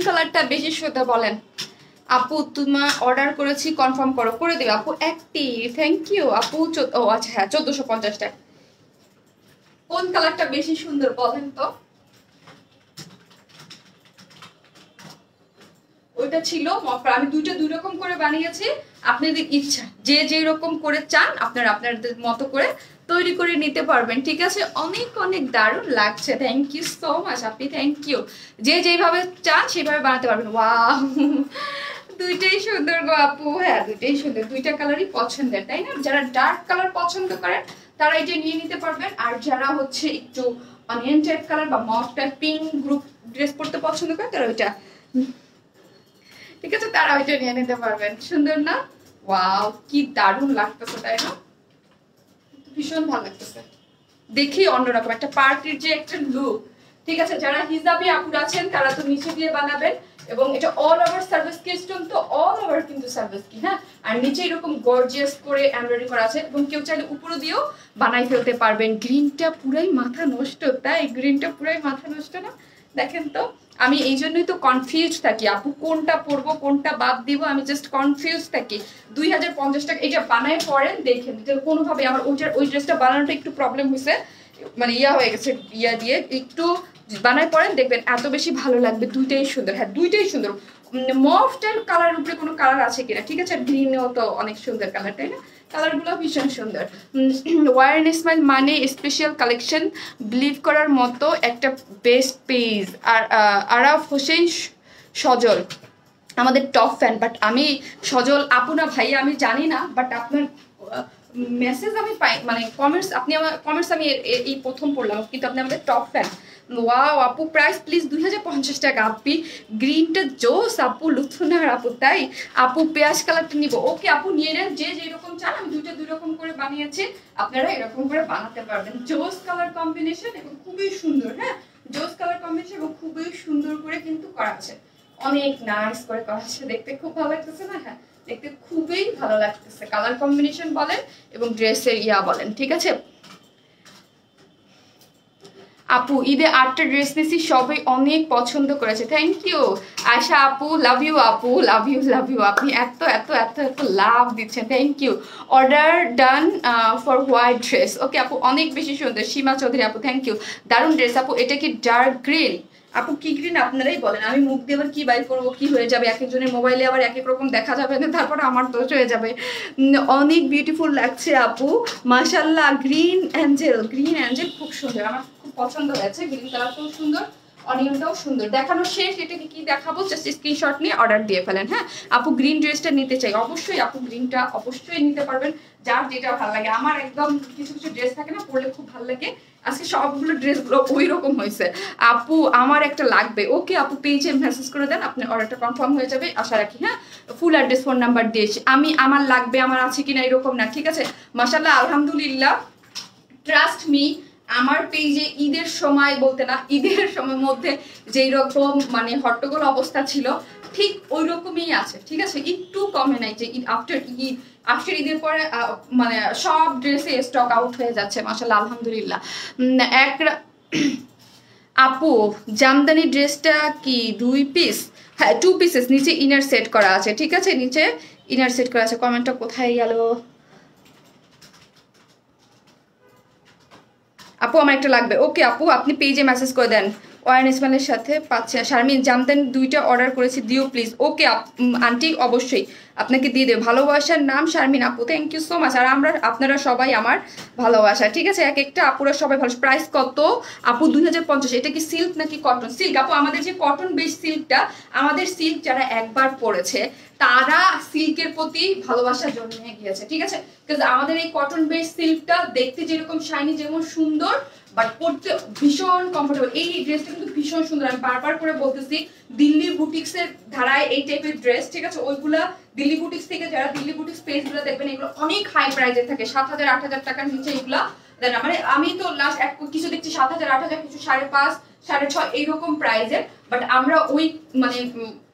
কালারটা বেশি সুন্দর বলেন? আপু তোমার অর্ডার করেছি, কনফার্ম করো, করে দিও আপু। অ্যাক্টিভ, থ্যাংক ইউ আপু। ও আচ্ছা হ্যাঁ, 1450 টাকা। কোন কালারটা বেশি সুন্দর বলেন তো? ওইটা ছিল মফলার, আমি দুইটা দুই রকম করে বানিয়েছি, আপনাদের ইচ্ছা যে যে রকম করে চান আপনারা আপনাদের মতো করে তৈরি করে নিতে পারবেন, ঠিক আছে? অনেক অনেক দারুণ লাগছে, থ্যাংক ইউ সো মাচ আপনি, থ্যাংক ইউ। যে যেভাবে চান সেভাবে বানাতে পারবেন। ওয়াও, দুইটাই সুন্দর গো আপু। হ্যাঁ দুইটাই সুন্দর, দুইটা কালারই পছন্দের, তাই না? যারা ডার্ক কালার পছন্দ করেন তারা এটা নিয়ে নিতে পারবেন, আর যারা হচ্ছে একটু অনিয়ন টাইপ কালার বা মফ টাইপ পিঙ্ক গ্রুপ ড্রেস পরতে পছন্দ করেন তারা ওইটা, ঠিক আছে, তারা ওইটা নিয়ে নিতে পারবেন। সুন্দর না? ওয়াও, কি দারুণ লাগতেছে, তাই না? ভীষণ ভালো লাগতেছে, দেখি অন্যরকম একটা পার্টির যে একটা লুক, ঠিক আছে? যারা হিজাবি আপুরা আছেন তারা তো নিচে দিয়ে বানাবেন, এবং এটা অল ওভার সার্ভিস কি স্টোন, তো অল ওভার কিন্তু সার্ভিস কি, হ্যাঁ। আর নিচে এরকম গর্জিয়াস করে এমব্রয়ডারি করা আছে, এবং কেউ চাইলে উপরে দিয়েও বানাই ফেলতে পারবেন। গ্রিনটা পুরাই মাথা নষ্ট, তাই গ্রিনটা পুরাই মাথা নষ্ট না? দেখেন তো, আমি এই জন্যই তো কনফিউজ থাকি আপু, কোনটা পরবো কোনটা বাদ দিব, আমি জাস্ট কনফিউজ থাকি। 2050 টাকা এটা বানায় পরেন, দেখেন কোনোভাবে আমার ওই ড্রেসটা বানানোটা একটু প্রবলেম হয়েছে, মানে ইয়া হয়ে গেছে, ইয়া দিয়ে একটু বানায় পরেন, দেখবেন এত বেশি ভালো লাগবে। দুইটাই সুন্দর, হ্যাঁ দুইটাই সুন্দর। মফটার কালার উপরে কোনো কালার আছে কিনা, ঠিক আছে? গ্রিনেও তো অনেক সুন্দর কালার, তাই না? কালারগুলো ভীষণ সুন্দর। ওয়ার স্মাইল মানে স্পেশাল কালেকশন, বিলিভ করার মতো একটা বেস্ট পেজ। আর আরাফ হোসেন সজল আমাদের টপ ফ্যান, বাট আমি সজল আপু না ভাইয়া আমি জানি না, বাট আপনার মেসেজ আমি পাই, মানে কমেন্টস, আপনি আমার কমেন্টস আমি এই প্রথম পড়লাম, কিন্তু আপনি আমাদের টপ ফ্যান। ওয়াও আপু, প্রাইস প্লিজ 2050 টাকা। আপনি গ্রিনটা জোস আপু, লুৎফুন্নাহার আপু, তাই আপু পেঁয়াজ কালারটা নিব। ওকে আপু নিয়ে নেন, যে যেরকম চান, আমি দুইটা দুই রকম করে বানিয়েছি, আপনারা এরকম করে বানাতে পারবেন। জোস কালার কম্বিনেশন এবং খুবই সুন্দর, হ্যাঁ জোস কালার কম্বিনেশন এবং খুবই সুন্দর করে কিন্তু করা আছে, অনেক নাইস করে করা আছে, দেখতে খুব ভালো লাগতেছে না? হ্যাঁ দেখতে খুবই ভালো লাগতেছে, কালার কম্বিনেশন বলেন এবং ড্রেসের ইয়া বলেন, ঠিক আছে? আপু ঈদে 8টা ড্রেস নিয়েছি, সবাই অনেক পছন্দ করেছে, থ্যাংক ইউ আশা আপু, লাভ ইউ আপু, লাভ ইউ লাভ ইউ। আপনি এত এত এত এত লাভ দিচ্ছেন, thank you. Order done for white dress, okay আপু অনেক বেশি সুন্দর। সীমা চৌধুরী আপু, থ্যাংক ইউ, দারুণ ড্রেস আপু। এটা কি ডার্ক গ্রিন আপু? কি গ্রিন আপনারাই বলেন, আমি মুখ দিয়ে আবার কি বাই করবো, কি হয়ে যাবে, এক একজনের মোবাইলে আবার এক এক রকম দেখা যাবে না, তারপর আমার দোষ হয়ে যাবে। অনেক বিউটিফুল লাগছে আপু, মাশাল্লাহ। গ্রিন অ্যাঞ্জেল, গ্রিন অ্যাঞ্জেল খুব সুন্দর, আমার খুব পছন্দ হয়েছে। গ্রিন কালারটাও সুন্দর, অনিয়নটাও সুন্দর। দেখানো শেষ, এটাকে কি দেখাবো, জাস্ট স্ক্রিনশট নিয়ে অর্ডার দিয়ে ফেলেন। হ্যাঁ আপু গ্রিন ড্রেসটা নিতে চাই, অবশ্যই আপু গ্রিনটা অবশ্যই নিতে পারবেন, যার যেটা ভালো লাগে। আমার একদম কিছু কিছু ড্রেস থাকে না, পরলে খুব ভালো লাগে, আজকে সবগুলো ড্রেসগুলো ওই রকম হয়েছে। আপু আমার একটা লাগবে, ওকে আপু পেজে মেসেজ করে দেন, আপনার অর্ডারটা কনফার্ম হয়ে যাবে আশা রাখি। হ্যাঁ ফুল অ্যাড্রেস ফোন নাম্বার দিয়েছি আমি, আমার লাগবে আমার আছে কিনা এরকম না, ঠিক আছে? মাশাআল্লাহ আলহামদুলিল্লাহ, ট্রাস্ট মি, আমার পেজে ঈদের সময় বলতে না, ঈদের সময় মধ্যে যেই রকম মানে হট্টগোল অবস্থা ছিল ঠিক ওই রকমই আছে, ঠিক আছে? একটু কমে নাই, যে আফটার ঈদের পরে মানে সব ড্রেসে স্টক আউট হয়ে যাচ্ছে মাশাআল্লাহ আলহামদুলিল্লাহ। আপু জামদানি ড্রেসটা কি 2 পিস? হ্যাঁ 2 পিসেস, নিচে ইনার সেট করা আছে, ঠিক আছে? নিচে ইনার সেট করা আছে। কমেন্টটা কোথায় গেল আপু? আমার একটা লাগবে, ওকে আপু আপনি পেজে মেসেজ করে দেন। ওয়ান ইসমাইলের সাথে পাচ্ছি না। শারমিন জামদানি 2টা অর্ডার করেছি, দিও প্লিজ। ওকে আন্টি অবশ্যই আপনাকে দিয়ে দেবে। ভালোবাসার নাম শারমিন আপু, থ্যাংক ইউ সো মাচ। আর আপনারা সবাই আমার ভালোবাসা, ঠিক আছে? এক একটা আপুরা সবাই ভালো। প্রাইস কত আপু? 2050। এটা কি সিল্ক নাকি কটন? সিল্ক আপু, আমাদের যে কটন বেস সিল্কটা, আমাদের সিল্ক যারা একবার পরেছে তারা সিল্কের প্রতি ভালোবাসার জন্য গিয়েছে, ঠিক আছে? বিকজ আমাদের এই কটন বেস সিল্কটা দেখতে যেরকম শাইনি, যেমন সুন্দর, বাট পরতে ভীষণ কমফোর্টেবল। এই ড্রেসটা কিন্তু ভীষণ সুন্দর, আমি বারবার করে বলতেছি, দিল্লি বুটিক্সের ধারায় এই টাইপের ড্রেস, ঠিক আছে? ওইগুলা দিল্লি বুটিক্স থেকে, যারা দিল্লি বুটিক্স পেজগুলো দেখবেন, এগুলো অনেক হাই প্রাইসে থাকে, 7000 8000 টাকার নিচে এগুলা দেন। মানে আমি তো লাস্ট কিছু দেখছি 7000 8000, কিছু 5.5 6.5 এইরকম প্রাইসের, বাট আমরা ওই মানে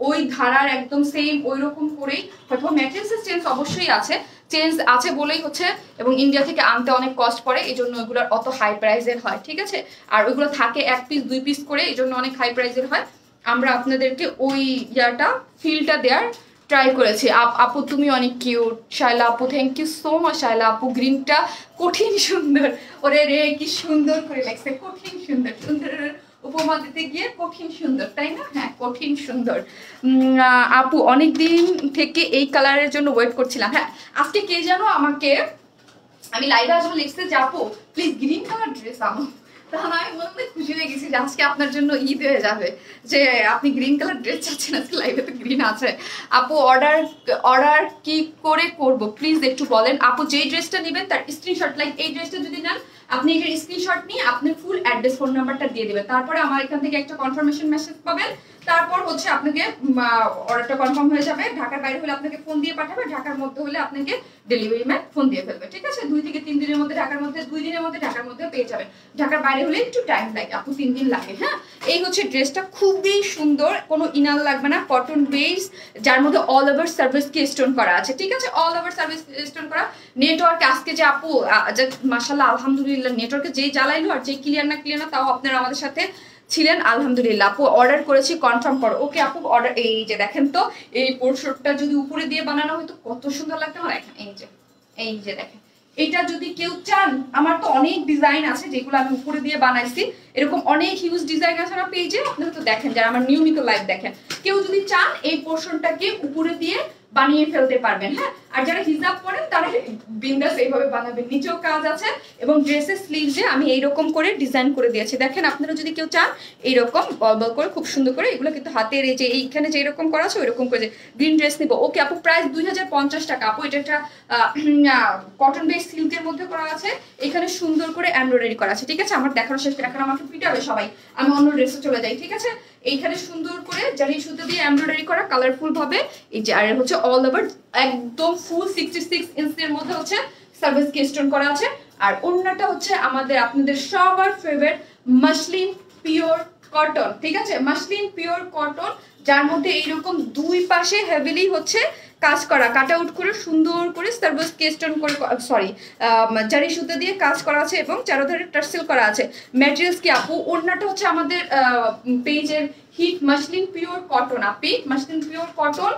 ওই ধারার একদম সেম ওই রকম করেই, হয়তো ম্যাটেরিয়ালসের চেঞ্জ অবশ্যই আছে, চেঞ্জ আছে বলেই হচ্ছে, এবং ইন্ডিয়া থেকে আনতে অনেক কস্ট পড়ে, এই জন্য ওইগুলোর অত হাই প্রাইসের হয়, ঠিক আছে? আর ওইগুলো থাকে 1 পিস 2 পিস করে, এই জন্য অনেক হাই প্রাইসের হয়। আমরা আপনাদেরকে ওই ইয়াটা ফিলটা দেওয়ার ট্রাই করেছি। আপু তুমি অনেক কিউট। শায়লা আপু thank you so much. Shaila আপু গ্রিনটা কঠিন সুন্দর, ওরে রে কি সুন্দর করে লাগছে, কঠিন সুন্দর। সুন্দর উপমা দিতে গিয়ে কঠিন সুন্দর, তাই না? হ্যাঁ কঠিন সুন্দর। আপু অনেক দিন থেকে এই কালারের জন্য ওয়েট করছিলাম। হ্যাঁ আজকে কে জানো আমাকে, আমি লাইভে আসলে লিখছে যে আপু প্লিজ গ্রিন কালার ড্রেস আনো। তখন আমি মনে খুশি হয়ে গেছি যে আজকে আপনার জন্য ঈদ হয়ে যাবে, যে আপনি গ্রিন কালার ড্রেস চাচ্ছেন, আজকে লাইভে তো গ্রিন আছে। আপু অর্ডার কি করে করব প্লিজ একটু বলেন। আপু যেই ড্রেসটা নেবেন তার স্ক্রিনশট, লাইক এই ড্রেসটা যদি নেন আপনি এটার স্ক্রিনশট নিয়ে আপনি ফুল অ্যাড্রেস ফোন নাম্বারটা দিয়ে দিবেন, তারপরে আমার এখান থেকে একটা কনফার্মেশন মেসেজ পাবেন, তারপর হচ্ছে আপনাকে অর্ডারটা কনফার্ম হয়ে যাবে। ঢাকার বাইরে হলে আপনাকে ফোন দিয়ে পাঠাবে, ঢাকার মধ্যে হলে আপনাকে ডেলিভারি ম্যান ফোন দিয়ে ফেলবে, ঠিক আছে? 2 থেকে 3 দিনের মধ্যে, ঢাকার মধ্যে 2 দিনের মধ্যে ঢাকার মধ্যে পেয়ে যাবে। ঢাকার বাইরে হলে একটু টাইম লাগে আপু, 3 দিন লাগে। হ্যাঁ এই হচ্ছে ড্রেসটা, খুবই সুন্দর, কোনো ইনার লাগবে না, কটন বেস, যার মধ্যে অল ওভার সার্ভিস কি স্টোন করা আছে, ঠিক আছে? অল ওভার সার্ভিস স্টোন করা। নেটওয়ার্ক আজকে যে আপু মাশাআল্লাহ আলহামদুলিল্লাহ নেটওয়ার্কে যেই জ্বালাইলো আর যেই ক্লিয়ার না তাও আপনারা আমাদের সাথে ছিলেন আলহামদুলিল্লাহ। আপু অর্ডার করেছি কনফার্ম করো। ওকে আপু অর্ডার, এই যে দেখেন তো এই পোর্শনটা যদি উপরে দিয়ে বানানো হতো কত সুন্দর লাগতো আমার। দেখেন এই যে দেখেন, এটা যদি কেউ চান, আমার তো অনেক ডিজাইন আছে যেগুলো আমি উপরে দিয়ে বানাইছি, এরকম অনেক হিউজ ডিজাইন আছে আমার পেজে, আপনারা তো দেখেন যারা আমার নিয়মিত লাইভ দেখেন। কেউ যদি চান এই পোর্শনটাকে উপরে দিয়ে বানিয়ে ফেলতে পারবেন। হ্যাঁ আর যারা হিজাব পরেন তারা বিন্দাস এইভাবে বানাবেন, নিচেও কাজ আছে এবং ড্রেসের স্লিভসে আমি এইরকম করে ডিজাইন করে দিয়েছি। দেখেন আপনারা যদি কেউ চান এইরকম বল বল করে খুব সুন্দর করে, এগুলো কিন্তু হাতের এই যে এইখানে যে এরকম করা আছে ওইরকম করে যে গ্রিন ড্রেস নিব। ওকে আপু প্রাইস 2050 টাকা। আপু এটা একটা কটন বেস সিল্কের মধ্যে করা আছে, এখানে সুন্দর করে এমব্রয়ডারি করা আছে, ঠিক আছে? আমার দেখানো শেষ, এখন আমাকে পিটাবে সবাই, আমি অন্য ড্রেসে চলে যাই, ঠিক আছে? এইখানে সুন্দর করে জারি সুতো দিয়ে এমব্রয়ডারি করা কালারফুল ভাবে এই যে, আর হচ্ছে অল ওভার একদম ফুল 66 ইঞ্চের মধ্যে হচ্ছে সার্ভিস কি স্টোন করা আছে। আর ওন্নাটা হচ্ছে আমাদের আপনাদের সবার ফেভারিট মাসলিন পিওর কটন, ঠিক আছে? মাসলিন পিওর কটন, যার মধ্যে এইরকম দুই পাশে হেভিলি হচ্ছে কাজ করা, কাট আউট করে সুন্দর করে সার্ভিস কি স্টোন করে, সরি জারি সুতো দিয়ে কাজ করা আছে এবং চারোধারে টার্সেল করা আছে। ম্যাটেরিয়ালস কি আপু? ওন্নাটা হচ্ছে আমাদের পেজের হিট মাসলিন পিওর কটন, আপি মাসলিন পিওর কটন।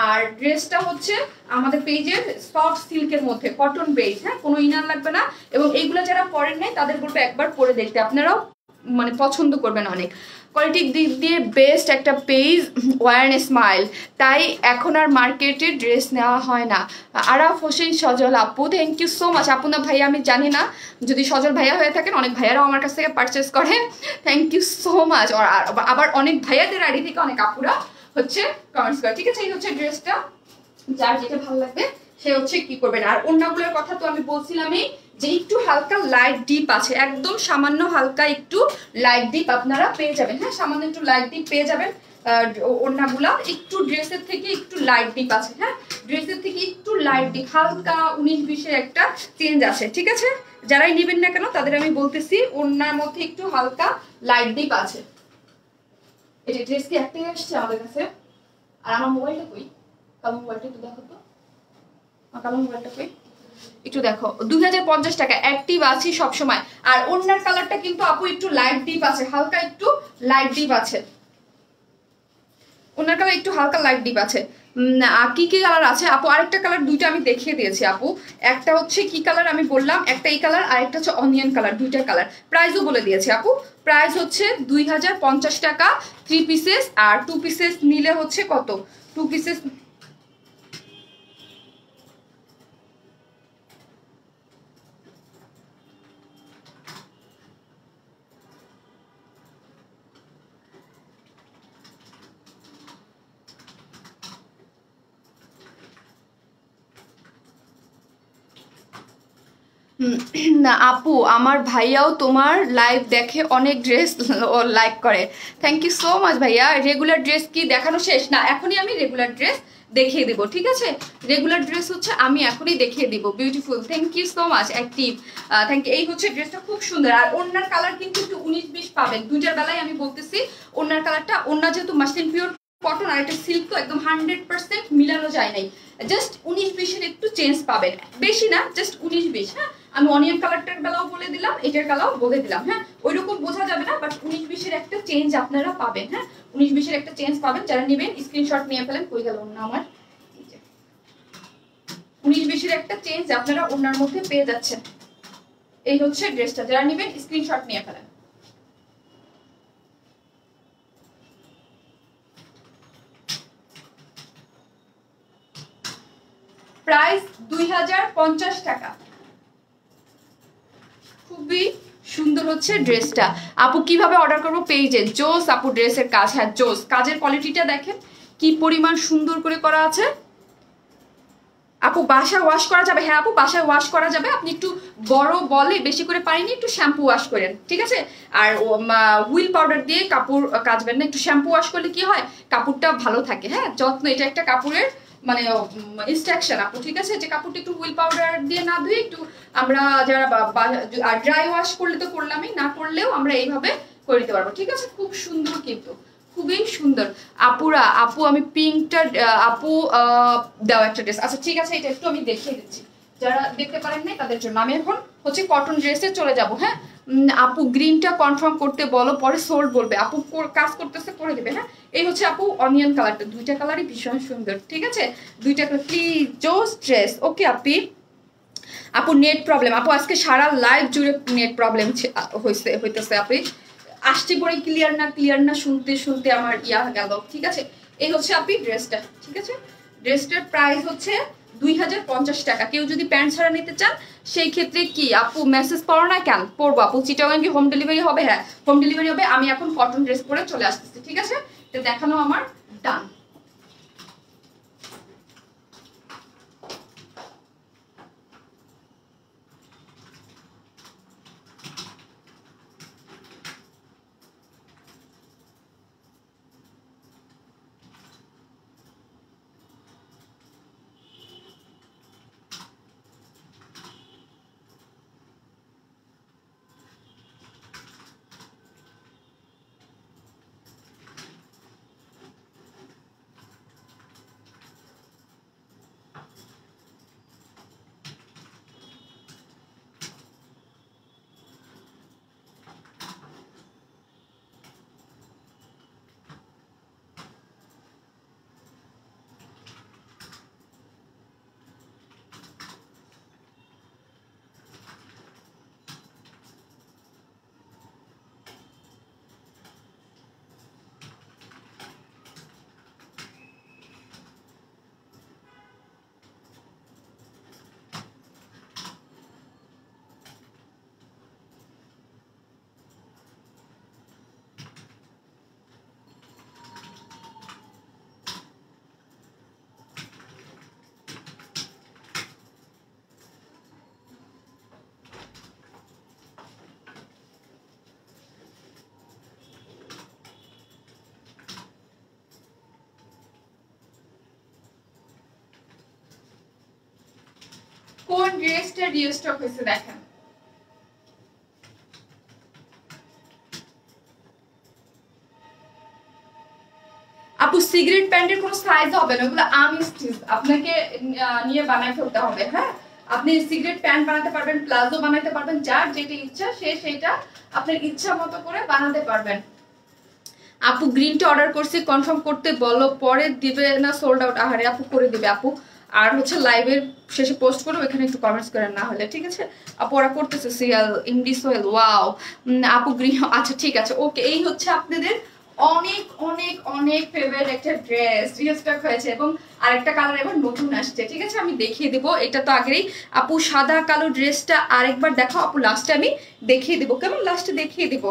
আর ড্রেসটা হচ্ছে আমাদের পেজের সফট সিল্কের মধ্যে কটন বেস। হ্যাঁ কোনো ইনার লাগবে না, এবং এইগুলো যারা পরেন নাই তাদের বলবো একবার পরে দেখতে, আপনারাও মানে পছন্দ করবেন অনেক। কোয়ালিটির দিক দিয়ে বেস্ট একটা পেজ ওয়ার স্মাইল, তাই এখন আর মার্কেটে ড্রেস নেওয়া হয় না। আরাফ হোসেন সজল আপু থ্যাংক ইউ সো মাচ। আপু না ভাইয়া আমি জানি না, যদি সজল ভাইয়া হয়ে থাকেন, অনেক ভাইয়ারাও আমার কাছ থেকে পারচেস করে, থ্যাংক ইউ সো মাচ। আবার অনেক ভাইয়াদের আইডি থেকে অনেক আপুরা হচ্ছে কমেন্টস করে, ঠিক আছে? এই হচ্ছে ড্রেসটা, যার যেটা ভালো লাগবে সে হচ্ছে কি করবেন। আর অন্যগুলোর কথা তো আমি বলছিলামই যে একটু হালকা লাইট ডিপ আছে, একদম সামান্য হালকা একটু লাইট ডিপ আপনারা পেয়ে যাবেন। হ্যাঁ সামান্য একটু লাইট ডিপ পেয়ে যাবেন। ওড়নাগুলা একটু ড্রেসের থেকে একটু লাইট ডিপ আছে। হ্যাঁ ড্রেসের থেকে একটু লাইট ডিপ, হালকা 19-20-এর একটা চেঞ্জ আছে, ঠিক আছে? যারাই নেবেন না কেন তাদের আমি বলতেছি ওড়নার মধ্যে একটু হালকা লাইট ডিপ আছে। এটা ড্রেস কি একটাই আসছে আমাদের কাছে? আর আমার মোবাইলটা কই? কালো মোবাইলটা একটু দেখো তো, কালো মোবাইলটা কই একটু দেখো। 2050 টাকা, অ্যাক্টিভ আছি সবসময়। আর ওড়নার কালারটা কিন্তু আপু একটু লাইট ডিপ আছে, হালকা একটু লাইট ডিপ আছে, ওনার কালার একটু হালকা লাইট ডিপ আছে। কি কি কালার আছে আপু? আরেকটা কালার দুইটা আমি দেখিয়ে দিয়েছি আপু, একটা হচ্ছে কি কালার আমি বললাম, একটা এই কালার আর একটা হচ্ছে অনিয়ন কালার, দুইটা কালার। প্রাইসও বলে দিয়েছি আপু, প্রাইস হচ্ছে 2050 টাকা 3 পিসেস, আর 2 পিসেস নিলে হচ্ছে কত? 2 পিসেস না আপু আমার ভাইয়াও তোমার লাইভ দেখে, অনেক ড্রেস ও লাইক করে, থ্যাংক ইউ সো মাচ ভাইয়া। রেগুলার ড্রেস কি দেখানো শেষ? না এখনই আমি রেগুলার ড্রেস দেখিয়ে দিব, ঠিক আছে? রেগুলার ড্রেস হচ্ছে আমি এখনই দেখিয়ে দিব। Beautiful, thank you so much active, thank you. এই হচ্ছে ড্রেসটা খুব সুন্দর। আর ওড়নার কালার কিন্তু একটু 19-20 পাবেন, দুইটার বেলায় আমি বলতেছি। ওড়নার কালারটা, ওড়না যেহেতু মাসলিন পিওর কটন আর এটা সিল্ক, তো একদম 100% মিলানো যায় নাই, জাস্ট 19-20 একটু চেঞ্জ পাবেন, বেশি না, জাস্ট 19-20। হ্যাঁ, আমি অনিয়ন কালারটার বেলাও বলে দিলাম, এটার বেলাও বলে দিলাম। হ্যাঁ, ওইরকম বোঝা যাবে না, বাট 19-20 একটা চেঞ্জ আপনারা পাবেন। হ্যাঁ, 19-20 একটা চেঞ্জ পাবেন। যারা নেবেন স্ক্রিনশট নিয়ে ফেলেন। কই গেল না আমার, 19-20 একটা চেঞ্জ আপনারা ওনার মধ্যে পেয়ে যাচ্ছেন। এই হচ্ছে ড্রেসটা, যারা নেবেন স্ক্রিনশট নিয়ে ফেলেন। প্রাইস 2050 টাকা। খুবই সুন্দর হচ্ছে ড্রেসটা। আপু কিভাবে অর্ডার করবো? পেজে জোস আপু ড্রেসের কাজ। হ্যাঁ জোস, কাজের কোয়ালিটিটা দেখেন কি পরিমাণ সুন্দর করে করা আছে। আপু বাসায় ওয়াশ করা যাবে? হ্যাঁ আপু বাসায় ওয়াশ করা যাবে। আপনি একটু বড় বলে বেশি করে পানি নিয়ে একটু শ্যাম্পু ওয়াশ করেন, ঠিক আছে? আর হুইল পাউডার দিয়ে কাপড় কাচবেন না, একটু শ্যাম্পু ওয়াশ করলে কি হয় কাপড়টা ভালো থাকে। হ্যাঁ, যত্ন, এটা একটা কাপড়ের মানে ইনস্ট্রাকশন আপু, ঠিক আছে? যে কাপড়টা একটু হুইল পাউডার দিয়ে না ধুয়ে একটু আমরা যারা ড্রাই ওয়াশ করলে তো করলামই, না করলেও আমরা এইভাবে করে দিতে পারবো, ঠিক আছে? খুব সুন্দর, কিন্তু খুবই সুন্দর। আপুরা, আপু আমি পিঙ্কটা, আপু দাও একটা ড্রেস। আচ্ছা ঠিক আছে, এটা একটু আমি দেখিয়ে দিচ্ছি যারা দেখতে পারেন নাই তাদের জন্য। আমি এখন হচ্ছে কটন ড্রেসে চলে যাব। হ্যাঁ, আপু গ্রিনটা কনফার্ম করতে বলো, পরে সোল্ড বলবে। আপু কাজ করতেছে করে দেবে। হ্যাঁ, এই হচ্ছে আপু অনিয়ন কালারটা, দুইটা কালারই ভীষণ সুন্দর, ঠিক আছে? দুইটা কালার প্লিজ, জোস ড্রেস। ওকে আপি। আপু নেট প্রবলেম, আপু আজকে সারা লাইভ জুড়ে নেট প্রবলেম হইতেছে আপনি। আসতে পরে ক্লিয়ার না শুনতে শুনতে আমার ইয়া গেল, ঠিক আছে? এই হচ্ছে আপনি ড্রেসটা, ঠিক আছে? ড্রেসটার প্রাইস হচ্ছে 2050 টাকা। কেউ যদি প্যান্ট ছাড়া নিতে চান সেই ক্ষেত্রে কি আপু মেসেজ পড়ো না কেন? পড়বো আপু। চিটাগাং কি হোম ডেলিভারি হবে? হ্যাঁ হোম ডেলিভারি হবে। আমি এখন কটন ড্রেস পরে চলে আসতেছি, ঠিক আছে? তো দেখানো আমার ডান। কোন ড্রেসটা রিস্টক হয়েছে দেখেন। আপু সিগারেট প্যান্টের কোনো সাইজ হবে না, ওগুলো আনস্টিচ, আপনাকে নিয়ে বানাই ফেলতে হবে। হ্যাঁ, আপনি সিগারেট প্যান্ট বানাতে পারবেন, প্লাজো বানাতে পারবেন, যার যেটা ইচ্ছা সে সেটা আপনার ইচ্ছা মতো করে বানাতে পারবেন। আপু গ্রিনটা অর্ডার করছি, কনফার্ম করতে বলো, পরে দিবে না সোল্ড আউট? আহারে আপু করে দিবে আপু। আর হচ্ছে লাইভের শেষে পোস্ট করো, এখানে একটু কমেন্টস করেন না হলে, ঠিক আছে? আপু ওরা করতেছে সিএল ইন্ডি সোহেল, ওয়াও আপু গ্রিন। আচ্ছা ঠিক আছে, ওকে। এই হচ্ছে আপনাদের অনেক অনেক অনেক ফেভারিট একটা ড্রেস রিস্টক হয়েছে, এবং আরেকটা কালার এবার নতুন আসছে, ঠিক আছে? আমি দেখিয়ে দিব। এটা তো আগেই আপু সাদা কালো ড্রেসটা আরেকবার দেখাও আপু, লাস্টে আমি দেখিয়ে দিব, কেমন? লাস্টে দেখিয়ে দিব।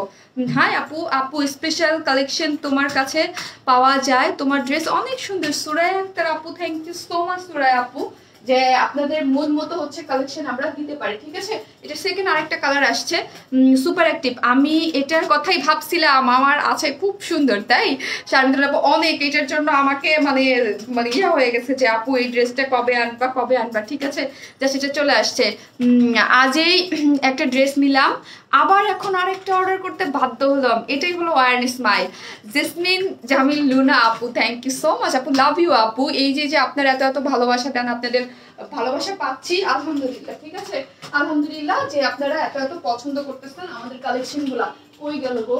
হ্যাঁ আপু, আপু স্পেশাল কালেকশন তোমার কাছে পাওয়া যায়, তোমার ড্রেস অনেক সুন্দর। সুরাই আক্তার আপু, থ্যাংক ইউ সো মাচ সুরাই আপু, যে আপনাদের মন মতো হচ্ছে কালেকশন আমরা দিতে পারি, ঠিক আছে? এটা সেকেন্ড আরেকটা কালার আসছে সুপার অ্যাক্টিভ। আমি এটার কথাই ভাবছিলাম, আমার আছে খুব সুন্দর, তাই শারমিন আপু অনেক এটার জন্য আমাকে মানে মানে ইয়ে হয়ে গেছে যে আপু এই ড্রেসটা কবে আনবা, ঠিক আছে? যা সেটা চলে আসছে। আজই একটা ড্রেস নিলাম, আবার এখন আরেকটা অর্ডার করতে বাধ্য হলাম। এটাই হলো ওয়ার্ন স্মাইল। জেসমিন জামিল লুনা আপু, থ্যাংক ইউ সো মাচ আপু, লাভ ইউ আপু। এই যে আপনারা এত এত ভালোবাসা দেন, আপনাদের ভালোবাসা পাচ্ছি আলহামদুলিল্লাহ। ঠিক আছে, আলহামদুলিল্লাহ যে আপনারা এত এত পছন্দ করতেছেন আমাদের কালেকশন গুলা। কই গেল গো?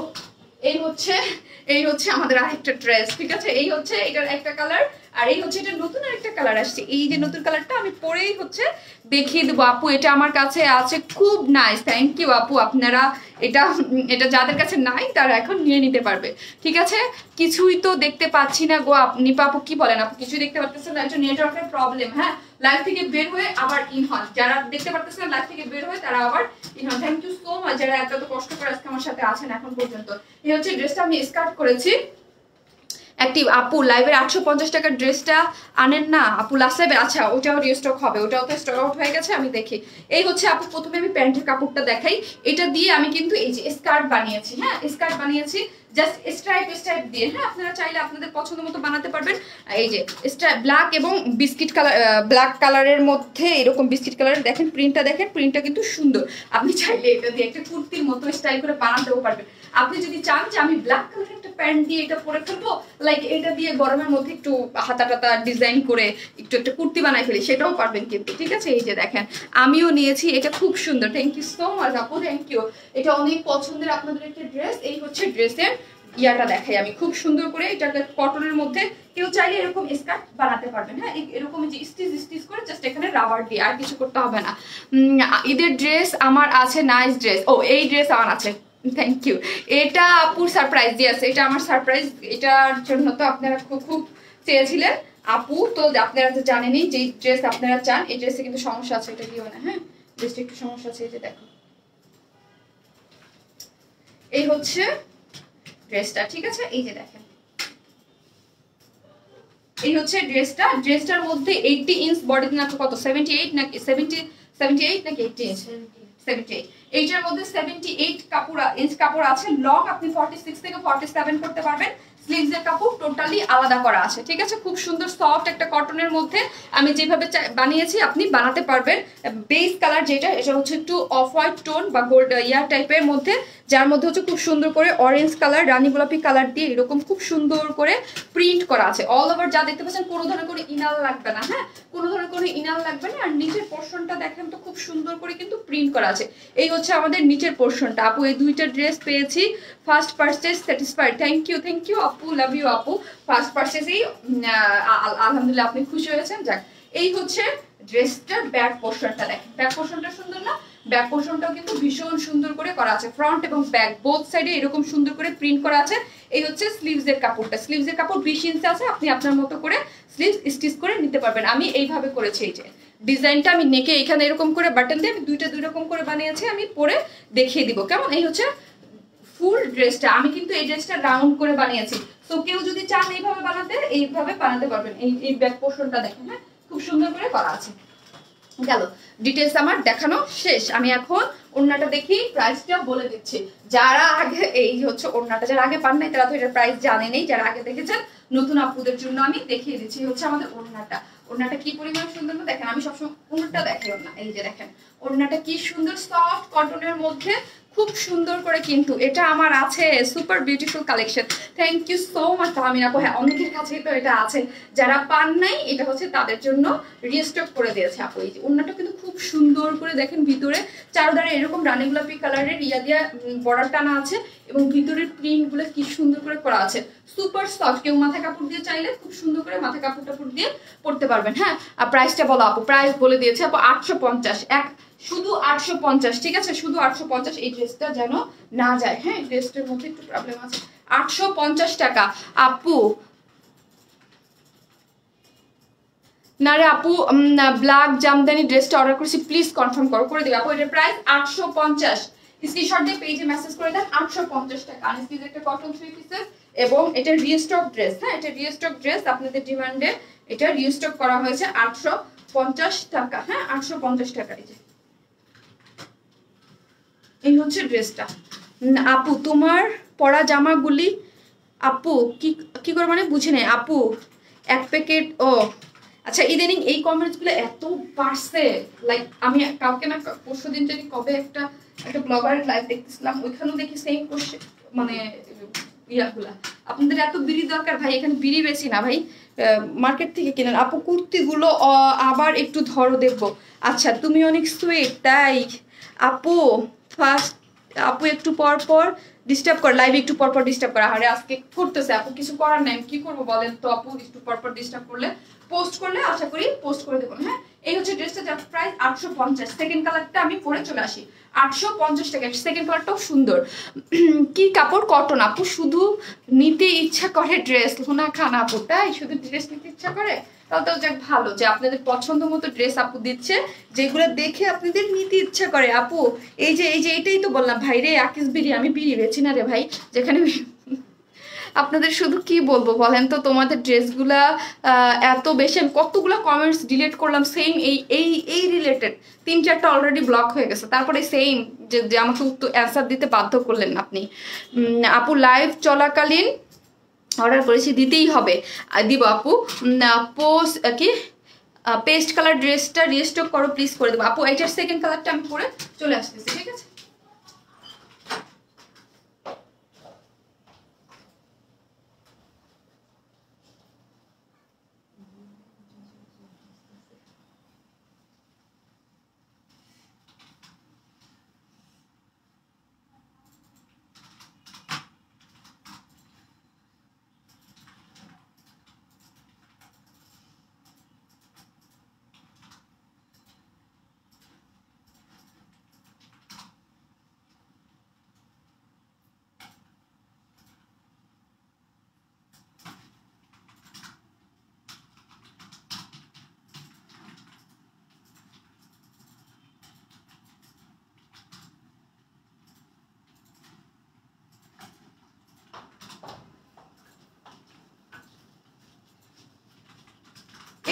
এই হচ্ছে আমাদের আরেকটা ড্রেস। ঠিক আছে, এই হচ্ছে এটার একটা কালার, আর এই হচ্ছে এটা নতুন আরেকটা কালার আসছে। এই যে নতুন কালারটা আমি পরেই হচ্ছে দেখিয়ে দেবো আপু। এটা আমার কাছে আছে, খুব নাইস, থ্যাংক ইউ আপু। আপনারা এটা যাদের কাছে নাই তারা এখন নিয়ে নিতে পারবে। ঠিক আছে, কিছুই তো দেখতে পাচ্ছি না গো নিপা আপু, কি বলেন আপু? কিছুই দেখতে পাচ্ছেন না, এটা নেটওয়ার্কের প্রবলেম। হ্যাঁ, লাইভ থেকে বের হয়ে আবার ইন হন, যারা দেখতে পাচ্ছেন লাইভ থেকে বের হয়ে তারা আবার ইন হন। থ্যাংক ইউ সো মাচ যারা এত কষ্ট করে আজকে আমার সাথে আছেন এখন পর্যন্ত। এই হচ্ছে ড্রেসটা আমি স্কার্ট করেছি। অ্যাক্টিভ আপু লাইভের 850 টাকার ড্রেসটা আনেন না আপু লাস্ট লাইভে? আচ্ছা, ওটাও রিস্টক হবে, ওটাও তো স্টক আউট হয়ে গেছে, আমি দেখি। এই হচ্ছে আপু, প্রথমে আমি প্যান্টের কাপড়টা দেখাই। এটা দিয়ে আমি কিন্তু এই যে স্কার্ট বানিয়েছি। হ্যাঁ, স্কার্ট বানিয়েছি জাস্ট স্ট্রাইপ দিয়ে। হ্যাঁ, আপনারা চাইলে আপনাদের পছন্দ মতো বানাতে পারবেন। এই যে ব্ল্যাক এবং বিস্কিট কালার, ব্ল্যাক কালারের মধ্যে এরকম বিস্কিট কালারের দেখেন প্রিন্টটা, দেখেন প্রিন্টটা কিন্তু সুন্দর। আপনি চাইলে এটা দিয়ে একটা কুর্তির মতো স্টাইল করে বানাতেও পারবেন। আপনি যদি চান যে আমি ব্ল্যাক কালারের একটা প্যান্ট দিয়ে এটা পরে ফেলবো, লাইক এটা দিয়ে গরমের মধ্যে একটু হাতা টাতা ডিজাইন করে একটু একটা কুর্তি বানাই ফেলি, সেটাও পারবেন কিন্তু। ঠিক আছে, এই যে দেখেন আমিও নিয়েছি, এটা খুব সুন্দর। থ্যাংক ইউ সো মাচ আপু, থ্যাংক ইউ। এটা অনেক পছন্দের আপনাদের একটা ড্রেস। এই হচ্ছে ড্রেসের ইয়াটা দেখাই আমি খুব সুন্দর করে। এটাকে কটনের মধ্যে কেউ চাইলে এরকম স্কার্ট বানাতে পারবেন। হ্যাঁ, এরকম যে স্টিচ করে জাস্ট এখানে রাবার দিয়ে, আর কিছু করতে হবে না। ঈদের ড্রেস আমার আছে, নাইস ড্রেস। ও, এই ড্রেস আমার আছে, থ্যাংক ইউ। এটা আপুর সারপ্রাইজ দিয়ে আছে, এটা আমার সারপ্রাইজ। এটার জন্য তো আপনারা খুব চেয়েছিলেন আপু, তো আপনারা তো জানেনই যে ড্রেস আপনারা চান। এই ড্রেসে কিন্তু সমস্যা আছে, এটা দিও না। হ্যাঁ, ড্রেসটা একটু সমস্যা আছে, এই যে দেখো। এই হচ্ছে ড্রেসটা। ঠিক আছে, এই যে দেখেন এই হচ্ছে ড্রেসটা। ড্রেসটার মধ্যে 80 ইঞ্চ বডি না, কত 78 নাকি 78 নাকি 80 ইঞ্চ? 78। এইটার মধ্যে 78 ইঞ্চ কাপড় আছে। লং আপনি 46 থেকে 47 করতে পারবেন। স্লিভসের কাপড় টোটালি আলাদা করা আছে। ঠিক আছে, খুব সুন্দর সফট একটা কটনের মধ্যে আমি যেভাবে বানিয়েছি আপনি বানাতে পারবেন। বেস কালার যেটা, এটা হচ্ছে একটু অফ হোয়াইট টোন বা গোল্ড ইয়ার টাইপের মধ্যে, যার মধ্যে হচ্ছে খুব সুন্দর করে অরেঞ্জ কালার, রানী গোলাপি কালার দিয়ে এরকম খুব সুন্দর করে প্রিন্ট করা আছে। অল ওভার যা দেখতে পাচ্ছেন, কোনো ধরনের কোনো ইনার লাগবে না। হ্যাঁ, কোনো ধরনের কোনো ইনার লাগবে না। আর নিচের পোর্শনটা দেখেন তো খুব সুন্দর করে কিন্তু প্রিন্ট করা আছে। এই হচ্ছে আমাদের নিচের পোর্শনটা। আপু এই দুইটা ড্রেস পেয়েছি, first purchase satisfied. Thank you আপু, লাভ ইউ আপু। ফার্স্ট পারচেজেই আলহামদুলিল্লাহ আপনি খুশি হয়েছেন। যাক, এই হচ্ছে ড্রেসটার ব্যাক পোর্শনটা দেখেন। ব্যাক পোর্শনটা সুন্দর না? ব্যাক পোর্শনটাও কিন্তু ভীষণ সুন্দর করে করা আছে। ফ্রন্ট এবং ব্যাক বোথ সাইডে এরকম সুন্দর করে প্রিন্ট করা আছে। এই হচ্ছে স্লিভসের কাপড়টা। স্লিভসের কাপড় 20 ইঞ্চি আছে, আপনি আপনার মতো করে স্লিভস স্টিচ করে নিতে পারবেন। আমি এইভাবে করেছি। এই যে ডিজাইনটা আমি নেকে এখানে এরকম করে বাটন দিয়ে আমি দুই রকম করে বানিয়েছি, আমি পরে দেখিয়ে দিব কেমন। এই হচ্ছে ফুল ড্রেসটা। আমি কিন্তু এই ড্রেসটা রাউন্ড করে বানিয়েছি, তো কেউ যদি চান এইভাবে বানাতে, এইভাবে বানাতে পারবেন। এই ব্যাক পোর্শনটা দেখেন, হ্যাঁ খুব সুন্দর করে করা আছে। গেল ডিটেলস আমার দেখানো শেষ। আমি এখন ওড়নাটা দেখি, প্রাইসটা বলে দিচ্ছি। যারা আগে, এই হচ্ছে ওড়নাটা, যারা আগে পান নাই তারা তো এটার প্রাইস জানেনই, যারা আগে দেখেছেন নতুন আপুদের জন্য আমি দেখিয়ে দিচ্ছি। হচ্ছে আমাদের ওড়নাটা কি পরিমাণ সুন্দর না দেখেন। আমি সবসময় ওড়নাটা দেখি, ওড়না এই যে দেখেন, ওড়নাটা কি সুন্দর সফট কটনের মধ্যে খুব সুন্দর করে, কিন্তু এটা আমার আছে। Super beautiful collection. Thank you so much Tahmina আপু। হ্যাঁ, অনেকের কাছেই তো এটা আছে, যারা পান নাই এটা হচ্ছে তাদের জন্য রিস্টক করে দিয়েছে আপু। এই যে ওড়নাটা কিন্তু খুব সুন্দর করে দেখেন, ভিতরে চারধারে এরকম রানী গোলাপি কালারের ইয়া দিয়া বর্ডার টানা আছে, এবং ভিতরের প্রিন্ট গুলো কি সুন্দর করে করা আছে। Super soft. কেউ মাথা কাপড় দিয়ে চাইলে খুব সুন্দর করে মাথা কাপড় দিয়ে পড়তে পারবেন। হ্যাঁ, আর প্রাইসটা বলো আপু। প্রাইস বলে দিয়েছে আপু 850, শুধু 850। ঠিক আছে, শুধু 850। এই ড্রেসটা যেন না যায়। হ্যাঁ, ড্রেসটার মধ্যে একটু প্রবলেম আছে। 850 টাকা আপু। না রে আপু, ব্ল্যাক জামদানি ড্রেসটা অর্ডার করছি, প্লিজ কনফার্ম করে দিও আপু। এটার প্রাইস 850। স্ক্রিনশট দিয়ে পেজে মেসেজ করে দেন। 850 টাকা। আনস্টিচ একটা কটন 3 পিসেস, এবং এটা রিস্টক ড্রেস। হ্যাঁ, এটা রিস্টক ড্রেস, আপনাদের ডিমান্ডে এটা রিস্টক করা হয়েছে 850 টাকা। হ্যাঁ, 850 টাকা। এই হচ্ছে ড্রেসটা। আপু তোমার পরা জামাগুলি, আপু কি করে মানে বুঝি নাই আপু। এক প্যাকেট, ও আচ্ছা ইদানিং এই কমেন্টস গুলো এত বাড়ছে, লাইক আমি কালকে না পরশুদিন জানি কবে একটা ব্লগারের লাইভ দেখতেছিলাম, ওইখানেও দেখি সেম কোশ্চেন, মানে ইয়াগুলা আপনাদের এত বিড়ি দরকার ভাই, এখানে বিড়ি বেশি না ভাই, মার্কেট থেকে কিনেন। আপু কুর্তিগুলো আবার একটু ধরো দেখবো। আচ্ছা তুমি অনেক সুইট তাই আপু, ফার্স্ট আপু একটু পর পর ডিস্টার্ব করে, লাইভে একটু পর পর ডিস্টার্ব করে, আরে আজকে করতেছে আপু, কিছু করার নাই, কি করবো বলেন তো আপু, একটু পর পর ডিস্টার্ব করলে, পোস্ট করলে আশা করি পোস্ট করে দেবো। হ্যাঁ এই হচ্ছে ড্রেসটা, যার প্রাইস 850। সেকেন্ড কালারটা আমি পরে চলে আসি, 850 টাকা। সেকেন্ড কালারটাও সুন্দর। কি কাপড়? কটন আপু, শুধু নিতে ইচ্ছা করে ড্রেস, লোনা খান আপু, তাই শুধু ড্রেস নিতে ইচ্ছা করে, তাও তো যাক ভালো যে আপনাদের পছন্দ মতো ড্রেস আপু দিচ্ছে, যেগুলো দেখে আপনাদের নিতে ইচ্ছা করে। আপু এই যে এটাই তো বললাম ভাই রে, আকিস বিড়ি, আমি বিড়ি বেছি না রে ভাই, যেখানে আপনাদের শুধু কি বলবো বলেন তো, তোমাদের ড্রেসগুলা এত বেশি, আমি কতগুলো কমেন্টস ডিলিট করলাম সেম এই রিলেটেড, 3-4টা অলরেডি ব্লক হয়ে গেছে, তারপরে সেম যে আমাকে উত্তর অ্যান্সার দিতে বাধ্য করলেন আপনি। আপু লাইভ চলাকালীন অর্ডার করেছি, দিতেই হবে, দিব আপু। পোস্ট কি পেস্ট কালার ড্রেসটা রিস্টক করো প্লিজ, করে দেবো আপু। এটার সেকেন্ড কালারটা আমি পরে চলে আসতেছি, ঠিক আছে।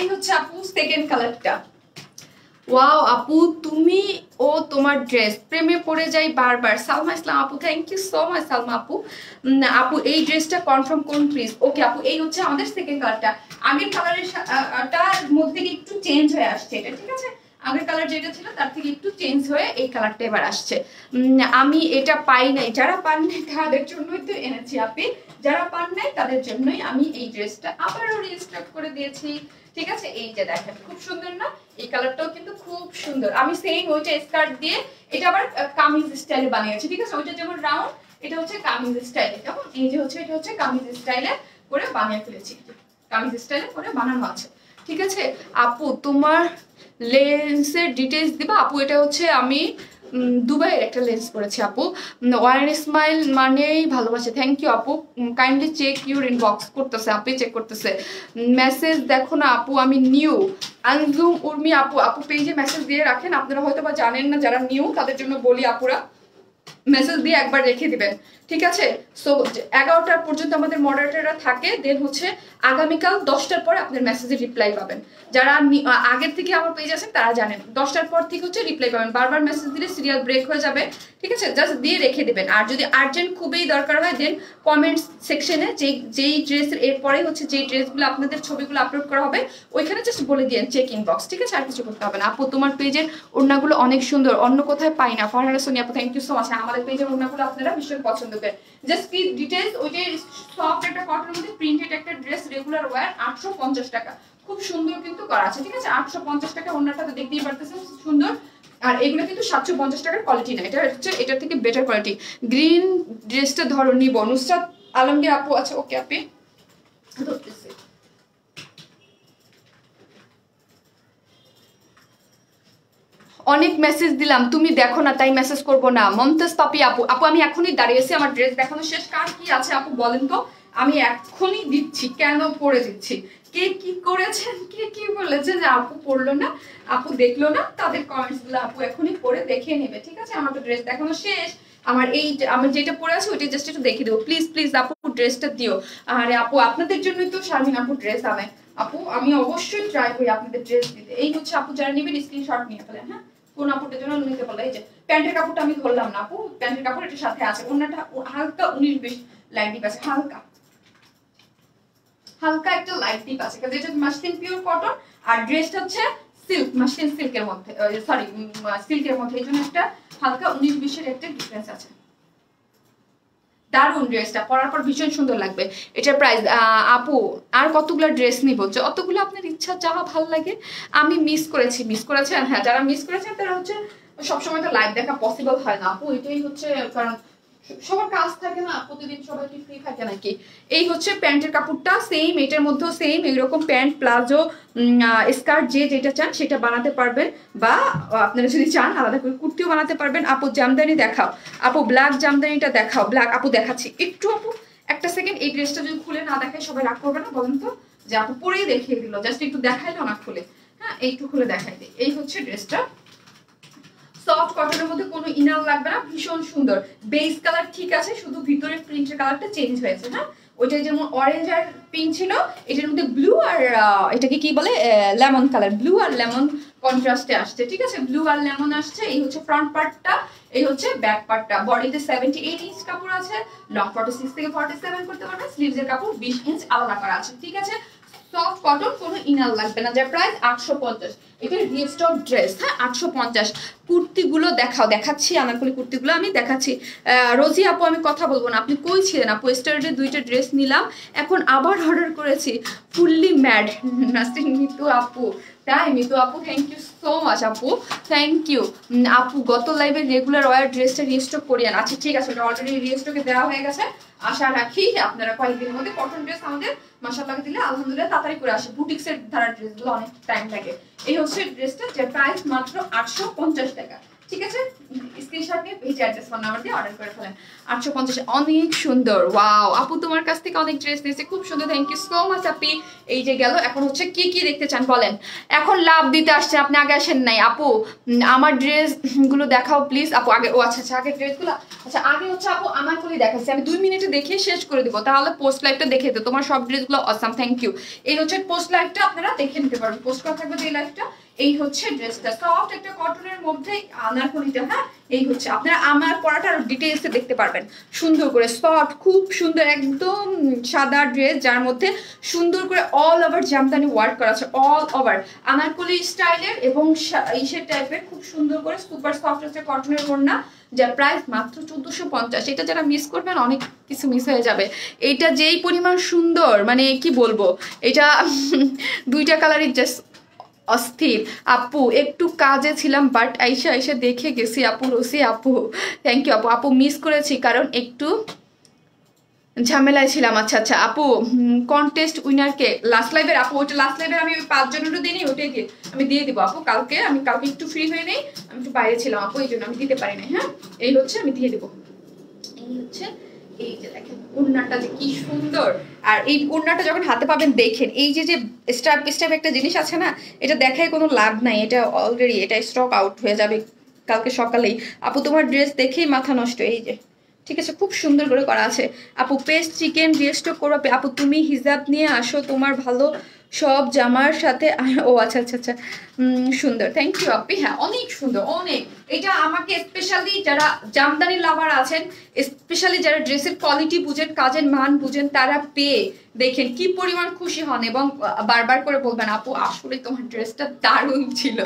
এই হচ্ছে আপু সেকেন্ড কালারটা। ওয়াও আপু তুমি ও তোমার ড্রেস প্রেমে পড়ে যাই বারবার। সালমা ইসলাম আপু, thank you so much Salma আপু। আপু এই ড্রেসটা কনফার্ম করুন প্লিজ। ওকে আপু এই হচ্ছে আমাদের সেকেন্ড কালারটা। আগের কালারের টার মধ্যে একটু চেঞ্জ হয়ে আসছে এটা, ঠিক আছে। আগের কালার যেটা ছিল তার থেকে একটু চেঞ্জ হয়ে এই কালারটা এবার আসছে। আমি এটা পাই নাই, যারা পান নাই তাদের জন্যই তো এনেছি আপি, যারা পান নাই তাদের জন্যই আমি এই ড্রেসটা আবারও রিস্টক করে দিয়েছি, ঠিক আছে। এই যে দেখেন খুব সুন্দর না, এই কালারটাও কিন্তু খুব সুন্দর। আমি সেম ওইটা স্কার্ট দিয়ে, এটা আবার কামিজ স্টাইলে বানিয়েছি, ঠিক আছে। ওইটা যেমন রাউন্ড, এটা হচ্ছে কামিজ স্টাইলে, কেমন এই যে হচ্ছে এটা হচ্ছে কামিজ স্টাইলে করে বানিয়ে ফেলেছি, কামিজ স্টাইলে করে বানানো আছে, ঠিক আছে। আপু তোমার লেন্সের ডিটেইলস দিবা আপু। এটা হচ্ছে আমি দুবাইয়ের একটা লেন্স পরেছি আপু। ওয়ান স্মাইল মানেই ভালোবাসে, থ্যাংক ইউ আপু। কাইন্ডলি চেক ইউর ইনবক্স, করতেছে আপু, চেক করতেছে। মেসেজ দেখো না আপু, আমি নিউ। আনজুম উর্মি আপু, আপু পেজে মেসেজ দিয়ে রাখেন, আপনারা হয়তো বা জানেন না, যারা নিউ তাদের জন্য বলি আপুরা, মেসেজ দিয়ে একবার রেখে দিবেন, ঠিক আছে। সো 11টা পর্যন্ত আমাদের মডারেটররা থাকে, দেন হচ্ছে আগামীকাল 10টার পর আপনার মেসেজে রিপ্লাই পাবেন। যারা আগের থেকে আমার পেজ আছেন তারা জানেন 10টার পর থেকে হচ্ছে রিপ্লাই পাবেন। বারবার মেসেজ দিলে সিরিয়াল ব্রেক হয়ে যাবে, ঠিক আছে। জাস্ট দিয়ে রেখে দিবেন। আর যদি আর্জেন্ট খুবই দরকার হয় দেন কমেন্টস সেকশনে যেই ড্রেসের এরপরে হচ্ছে যেই ড্রেসগুলো আপনাদের ছবিগুলো আপলোড করা হবে ওইখানে জাস্ট বলে দিয়েন চেক ইনবক্স, ঠিক আছে। আর কিছু করতে হবে না আপু। তোমার পেজের ওড়নাগুলো অনেক সুন্দর, অন্য কোথায় পাই না। ফারহানা সোনিয়া আপু, থ্যাংক ইউ সো মাচ। আমাদের পেজের ওড়নাগুলো আপনারা ভীষণ পছন্দ করেন। জাস্ট কি ডিটেইলস, ওইটার সফট একটা কটনের মধ্যে প্রিন্টেড একটা ড্রেস, রেগুলার ওয়্যার, 850 টাকা। খুব সুন্দর কিন্তু করা আছে, ঠিক আছে। 850 টাকা, ওড়নাটা তো দেখতেই পারতেছেন সুন্দর। আর এগুলো কিন্তু 750 টাকার কোয়ালিটি না, এটা হচ্ছে এটার থেকে বেটার কোয়ালিটি। গ্রিন ড্রেসটা ধরো নিব। নুসরাত আলমগীর আপু, আচ্ছা ওকে আপনি ধরতেছি। অনেক মেসেজ দিলাম, তুমি দেখো না তাই মেসেজ করবো না। মমতাজ পাপি আপু, আপু আমি এখনই দাঁড়িয়েছি, আমার ড্রেস দেখানো শেষ। কার কি আছে আপু বলেন তো, আমি এখনই দিচ্ছি, কেন পরে দিচ্ছি। কে কি করেছেন, কে কি বলেছেন যে আপু পড়লো না, আপু দেখলো না, তাদের কমেন্টস গুলো আপু এখনই পরে দেখে নেবে, ঠিক আছে। আমার তো ড্রেস দেখানো শেষ, আমার এই আমি যেটা পরে আছি ওইটা জাস্ট একটু দেখে দেবো প্লিজ প্লিজ আপু, ড্রেসটা দিও। আরে আপু আপনাদের জন্যই তো শারমিন আপু ড্রেস আনে আপু, আমি অবশ্যই ট্রাই করি আপনাদের ড্রেস দিতে। এই হচ্ছে আপু, যারা নেবেন স্ক্রিনশট নিয়ে ফেলেন। হ্যাঁ কোন আপুটার জন্য নিতে বললো। এই যে প্যান্টের কাপড়টা আমি ধরলাম না আপু, প্যান্টের কাপড় এটার সাথে আছে। ওনাটা হালকা 19-20 লাইট ডিপ আছে, হালকা হালকা একটা লাইট ডিপ আছে, কারণ এটা মাসলিন পিওর কটন আর ড্রেসটা হচ্ছে সিল্ক, মাশরুম সিল্কের মধ্যে, সরি সিল্কের মধ্যে, এই জন্য একটা হালকা 19-20 এর একটা ডিফারেন্স আছে। দারুন ড্রেসটা, পরার পর ভীষণ সুন্দর লাগবে। এটার প্রাইস আপু আর কতগুলো ড্রেস নিব, অতগুলো আপনার ইচ্ছা যা ভালো লাগে। আমি মিস করেছেন, হ্যাঁ যারা মিস করেছেন তারা হচ্ছে সবসময় তো লাইভ দেখা পসিবল হয় না আপু, এটাই হচ্ছে কারণ সবার কাজ থাকে না, প্রতিদিন সবাই কি ফ্রি থাকে নাকি। এই হচ্ছে প্যান্টের কাপড়টা সেম, এটার মধ্যেও সেম এইরকম প্যান্ট প্লাজো স্কার্ট যে যেটা চান সেটা বানাতে পারবেন, বা আপনারা যদি চান আলাদা করে কুর্তিও বানাতে পারবেন। আপু জামদানি দেখাও, আপু ব্ল্যাক জামদানিটা দেখাও, ব্ল্যাক আপু দেখাচ্ছি একটু, আপু একটা সেকেন্ড। এই ড্রেসটা যদি খুলে না দেখায় সবাই রাগ করবে না বলেন তো, যে আপু পরেই দেখিয়ে দিল, জাস্ট একটু দেখাইলো না খুলে, হ্যাঁ একটু খুলে দেখাই দিই। এই হচ্ছে ড্রেসটা, সফট কটনের মধ্যে কোনো ইনার লাগবে না, ভীষণ সুন্দর। বেস কালার ঠিক আছে, শুধু ভিতরের প্রিন্টের কালারটা চেঞ্জ হয়েছে। হ্যাঁ ওইটা যেমন অরেঞ্জ আর পিঙ্ক ছিল, এটার মধ্যে ব্লু আর এটাকে কি বলে লেমন কালার, ব্লু আর লেমন কন্ট্রাস্টে আসছে, ঠিক আছে ব্লু আর লেমন আসছে। এই হচ্ছে ফ্রন্ট পার্টটা, এই হচ্ছে ব্যাক পার্টটা। বডিতে 78 ইঞ্চ কাপড় আছে, লং 46 থেকে 47 করতে পারবেন, স্লিভস এর কাপড় 20 ইঞ্চ আলাদা করা আছে, ঠিক আছে সফট কটন, কোনো ইনার লাগবে না। যার প্রাইস 850। এটা রিস্টক ড্রেস, হ্যাঁ 850। কুর্তিগুলো দেখাচ্ছি, আনারকলি কুর্তিগুলো আমি দেখাচ্ছি। রোজি আপু আমি কথা বলবো না, আপনি কই ছিলেন আপু? স্টার্টে 2টা ড্রেস নিলাম, এখন আবার অর্ডার করেছি, ফুললি ম্যাড। নাসরিন মিতু আপু, তাই মিতু আপু থ্যাংক ইউ সো মাচ আপু, থ্যাংক ইউ আপু। গত লাইভে রেগুলার ওয়ার ড্রেসটা রিস্টক করিয়েন। আচ্ছা ঠিক আছে, ওটা অলরেডি রিস্টকে দেওয়া হয়ে গেছে। আশা রাখি আপনারা কয়েকদিনের মধ্যে কটন ড্রেস আমাদের মাশাআল্লাহ দিলে আলহামদুলিল্লাহ তাড়াতাড়ি করে আসে। বুটিক্সের ধারা ড্রেসগুলো অনেক টাইম লাগে। এই হচ্ছে ড্রেসটা, যার প্রাইস মাত্র 850 টাকা, ঠিক আছে স্ক্রিনশট নিয়ে পেজ অ্যাড্রেস ফোন নাম্বার দিয়ে অর্ডার করে ফেলেন। 850, অনেক সুন্দর। ওয়াও আপু তোমার কাছ থেকে অনেক ড্রেস নিয়েছে, খুব সুন্দর, থ্যাংক ইউ সো মাচ আপি। এই যে গেল, এখন হচ্ছে কি কি দেখতে চান বলেন? এখন লাভ দিতে আসছেন আপনি, আগে আসেন নাই আপু। আমার ড্রেস গুলো দেখাও প্লিজ আপু আগে। ও আচ্ছা আগে ড্রেসগুলো, আচ্ছা আগে হচ্ছে আপু আমার করে দেখাচ্ছি, আমি 2 মিনিটে দেখিয়ে শেষ করে দিব, তাহলে পোস্ট লাইভটা দেখে দিও। তোমার সব ড্রেসগুলো অসাম, থ্যাংক ইউ। এই হচ্ছে পোস্ট লাইভটা, আপনারা দেখে নিতে পারবেন, পোস্ট করা থাকবে এই লাইভটা। এই হচ্ছে ড্রেসটা, সফট একটা কটনের মধ্যে আনারকলিটা, হ্যাঁ এই হচ্ছে আপনারা আমার পরাটা আরো ডিটেইলসে দেখতে পারবেন, সুন্দর করে সফট, খুব সুন্দর একদম সাদা ড্রেস, যার মধ্যে সুন্দর করে অল ওভার জামদানি ওয়ার্ক করা আছে, অল ওভার আনারকলি স্টাইলের এবং ইসের টাইপের, খুব সুন্দর করে সুপার সফট হচ্ছে কটনের ওড়না, যার প্রাইস মাত্র 1450। এটা যারা মিস করবেন অনেক কিছু মিস হয়ে যাবে। এইটা যেই পরিমাণ সুন্দর, মানে কি বলবো, এটা 2টা কালারই জাস্ট অস্থির। আপু একটু কাজে ছিলাম, বাট আইসা দেখে গেছি আপু। রসি আপু থ্যাংক ইউ আপু। আপু মিস করেছি কারণ একটু ঝামেলায় ছিলাম। আচ্ছা আচ্ছা আপু, কন্টেস্ট উইনারকে লাস্ট লাইভের আপু, ওইটা লাস্ট লাইভের আমি 5 জনেরও দিইনি, ওটাই দিয়ে আমি দিয়ে দিব আপু কালকে। আমি কালকে একটু ফ্রি হয়ে নেই, আমি একটু বাইরে ছিলাম আপু, এই জন্য আমি দিতে পারি নাই। হ্যাঁ এই হচ্ছে, আমি দিয়ে দেবো। এই হচ্ছে, এই যে দেখেন ওড়নাটা যে কি সুন্দর। আর এই ওড়নাটা যখন হাতে পাবেন দেখেন, এই যে স্টাইপ স্টাইপ একটা জিনিস আছে না, এটা দেখায় কোনো লাভ নাই, এটা অলরেডি এটা স্টক আউট হয়ে যাবে কালকে সকালেই। আপু তোমার ড্রেস দেখেই মাথা নষ্ট, এই যে ঠিক আছে খুব সুন্দর করে করা আছে। আপু পেস্ট চিকেন রিস্টক করবে আপু, তুমি হিজাব নিয়ে আসো তোমার ভালো সব জামার সাথে। ও আচ্ছা আচ্ছা আচ্ছা, সুন্দর, থ্যাংক ইউ আপি। হ্যাঁ অনেক সুন্দর, অনেক। এটা আমাকে স্পেশালি যারা জামদানি লাভার আছেন, স্পেশালি যারা ড্রেসের কোয়ালিটি বুঝেন, কাজের মান বুঝেন, তারা পেয়ে দেখেন কি পরিমাণ খুশি হন এবং বারবার করে বলবেন আপু আসলে তোমার ড্রেসটা দারুণ ছিল,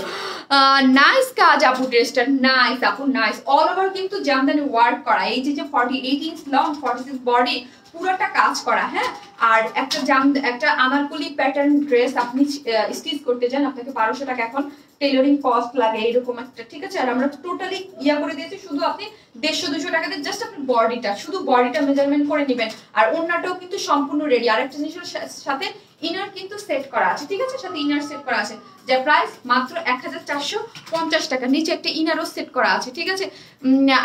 নাইস কাজ আপু, ড্রেসটা নাইস আপু, নাইস। অল ওভার কিন্তু জামদানি ওয়ার্ক করা, এই যে 48 ইঞ্চ লং, 46 বডি, পুরোটা কাজ করা। হ্যাঁ আর একটা আনারকলি প্যাটার্ন ড্রেস আপনি স্টিচ করতে যান, আপনাকে 1200 টাকা এখন টেইলরিং কস্ট লাগে, এরকম একটা, ঠিক আছে। আর আমরা টোটালি ইয়া করে দিয়েছি, শুধু আপনি 150-200 টাকাতে জাস্ট আপনি বডিটা, শুধু বডিটা মেজারমেন্ট করে নেবেন। আর ওড়নাটাও কিন্তু সম্পূর্ণ রেডি। আর একটা জিনিসের সাথে ইনার কিন্তু সেট করা আছে, ঠিক আছে, সাথে ইনার সেট করা আছে, যার প্রাইস মাত্র 1450 টাকা। নিচে একটা ইনারও সেট করা আছে, ঠিক আছে।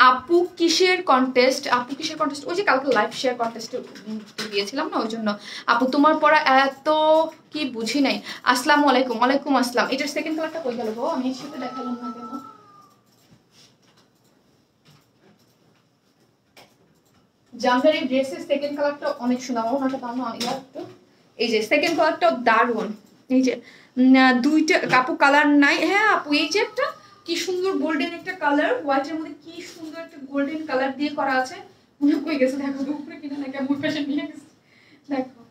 আপু কিসের কন্টেস্ট, আপু কিসের কন্টেস্ট? ওই যে কালকে লাইভ শেয়ার কন্টেস্ট দিয়েছিলাম না, ওই জন্য। আপু তোমার পড়া এত কি বুঝি নাই। আসসালামু আলাইকুম। ওয়ালাইকুম আসসালাম। এটার সেকেন্ড কালারটা কই গেল গো? আমি এর সাথে দেখালাম না কেন? জামদানি ড্রেসের সেকেন্ড কালারটা অনেক সুন্দর, ওনাটা দাম না একটু। এই যে সেকেন্ড কালারটাও দারুণ, এই যে 2টা আপু কালার নাই। হ্যাঁ আপু এই যে একটা কি সুন্দর গোল্ডেন একটা কালার, হোয়াইটের মধ্যে কি সুন্দর একটা গোল্ডেন কালার দিয়ে করা আছে। মনে কই গেছে দেখো, উপরে কিনা না কেমন ফ্যাশন নিয়ে গেছে দেখো।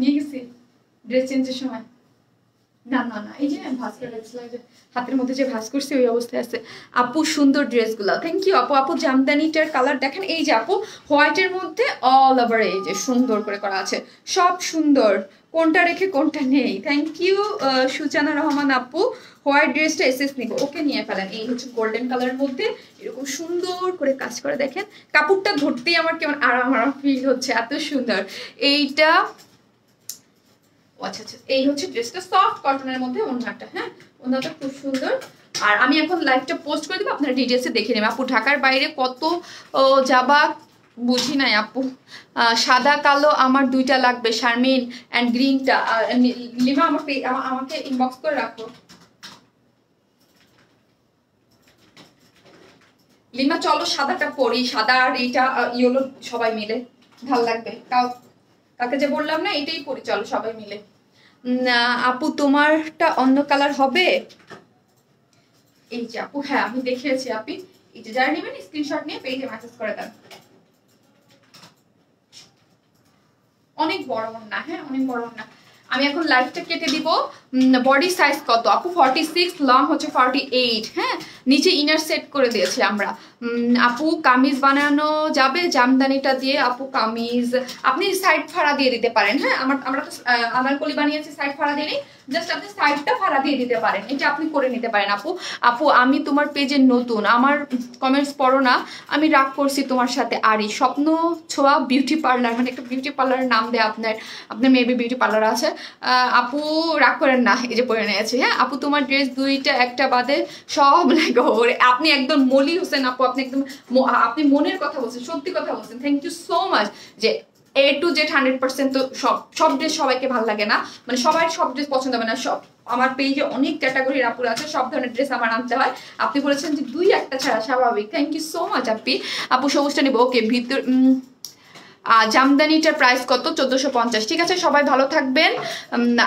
নিয়ে গেছি ড্রেস চেঞ্জের সময়। না না না, এই যে ভাঁজ করে রাখছিলাম, হাতের মধ্যে যে ভাঁজ করছি ওই অবস্থায় আছে। আপু সুন্দর ড্রেসগুলো, থ্যাংক ইউ আপু। আপু জামদানিটার কালার দেখেন, এই যে আপু হোয়াইটের মধ্যে অল ওভার এই যে সুন্দর করে করা আছে, সব সুন্দর, কোনটা রেখে কোনটা নেই। থ্যাংক ইউ সুজানা রহমান আপু। হোয়াইট ড্রেসটা এসএস নিব, ওকে নিয়ে ফেলেন। এই হচ্ছে গোল্ডেন কালারের মধ্যে এরকম সুন্দর করে কাজ করে, দেখেন কাপড়টা ধরতেই আমার কেমন আরাম আরাম ফিল হচ্ছে, এত সুন্দর। এইটা আচ্ছা আচ্ছা, এই হচ্ছে ড্রেসটা সফট কটনের মধ্যে, ওন্নাটা, হ্যাঁ ওন্নাটা খুব সুন্দর। আর আমি এখন লাইভটা পোস্ট করে দেবো, আপনারা ডিটেলসে দেখে নেবেন। আপু ঢাকার বাইরে কত যাবা বুঝি নাই আপু। সাদা কালো আমার দুইটা লাগবে, শারমিন অ্যান্ড গ্রিনটা। লিমা আমাকে ইনবক্স করে রাখো। লিমা চলো সাদাটা পরি, সাদা আর এইটা ইয়েলো সবাই মিলে ভাল লাগবে। কাকে যে বললাম না, এটাই পরি, চলো সবাই মিলে। আপু তোমারটা অন্য কালার হবে? এই যে আপু, হ্যাঁ আমি দেখিয়েছি আপনি, এই যে যারা নেবেন স্ক্রিনশট নিয়ে পেজে মেসেজ করে দেন। অনেক বড় না, হ্যাঁ অনেক বড় না। আমি এখন লাইভটা কেটে দিব। বডি সাইজ কত আপু? 46, লং হচ্ছে 48, হ্যাঁ নিচে ইনার সেট করে দিয়েছি আমরা। আপু কামিজ বানানো যাবে জামদানিটা দিয়ে? আপু কামিজ আপনি সাইড ফাড়া দিয়ে দিতে পারেন, হ্যাঁ আমরা তো আনারকলি বানিয়েছি, সাইড ফাড়া দিয়ে নেই, জাস্ট আপনি সাইডটা ফাড়া দিয়ে দিতে পারেন, এটা আপনি করে নিতে পারেন। আপু আপু আমি তোমার পেজে নতুন, আমার কমেন্টস পড়ো না, আমি রাগ করছি তোমার সাথে। আরি স্বপ্ন ছোঁয়া বিউটি পার্লার, মানে একটা বিউটি পার্লারের নাম দেয় আপনার মেবি বিউটি পার্লার আছে। আপু রাগ করেন না, এই যে পরে নিয়েছি, হ্যাঁ আপু তোমার ড্রেস দুইটা একটা বাদে সব লাগে। আপনি একদম মলি হোসেন আপু, আপনি একদম আপনি মনের কথা বলছেন, সত্যি কথা বলছেন। Thank you so much. যে A to Z 100% তো সব ড্রেস সবাইকে ভালো লাগে না, মানে সবাই সব ড্রেস পছন্দ হবে না। সব আমার পেজে অনেক ক্যাটাগরির আপুর আছে, সব ধরনের ড্রেস আমার আনতে হয়। আপনি বলেছেন যে দুই একটা ছাড়া, স্বাভাবিক। থ্যাংক ইউ সো মাচ আপু সবুজটা নিব, ওকে। ভিতর জামদানিটার প্রাইস কত? 1450। ঠিক আছে, সবাই ভালো থাকবেন।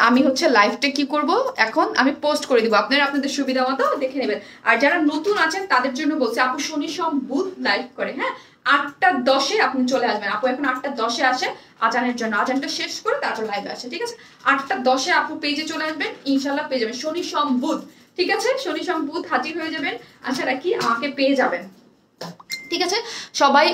আমি হচ্ছে লাইভটা কি করব এখন, আমি পোস্ট করে দিব, আপনারা আপনাদের সুবিধা মতো দেখে নেবেন। আর যারা নতুন আছেন তাদের জন্য বলছি, আপু শনি সোম বুধ লাইভ করে, হ্যাঁ 8টা 10-এ আপনি চলে আসবেন। আপু এখন 8টা 10-এ আসে আজানের জন্য, আজানটা শেষ করে তারপর লাইভে আসে, ঠিক আছে? 8টা 10-এ আপু পেজে চলে আসবেন, ইনশাল্লাহ পেয়ে যাবেন। শনি সোম বুধ, ঠিক আছে, শনি সোম বুধ হাজির হয়ে যাবেন, আশা রাখি আমাকে পেয়ে যাবেন, ঠিক আছে সবাই।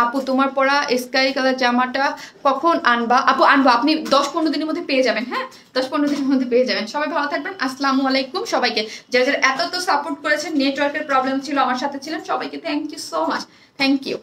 আপু তোমার পরা স্কাই কালার জামাটা কখন আনবা? আপু আনবো, আপনি 10-15 দিনের মধ্যে পেয়ে যাবেন, হ্যাঁ 10-15 দিনের মধ্যে পেয়ে যাবেন। সবাই ভালো থাকবেন, আসসালামু আলাইকুম সবাইকে। যারা যারা এত সাপোর্ট করেছেন, নেটওয়ার্কের প্রবলেম ছিল আমার সাথে ছিলেন, সবাইকে thank you so much, thank you.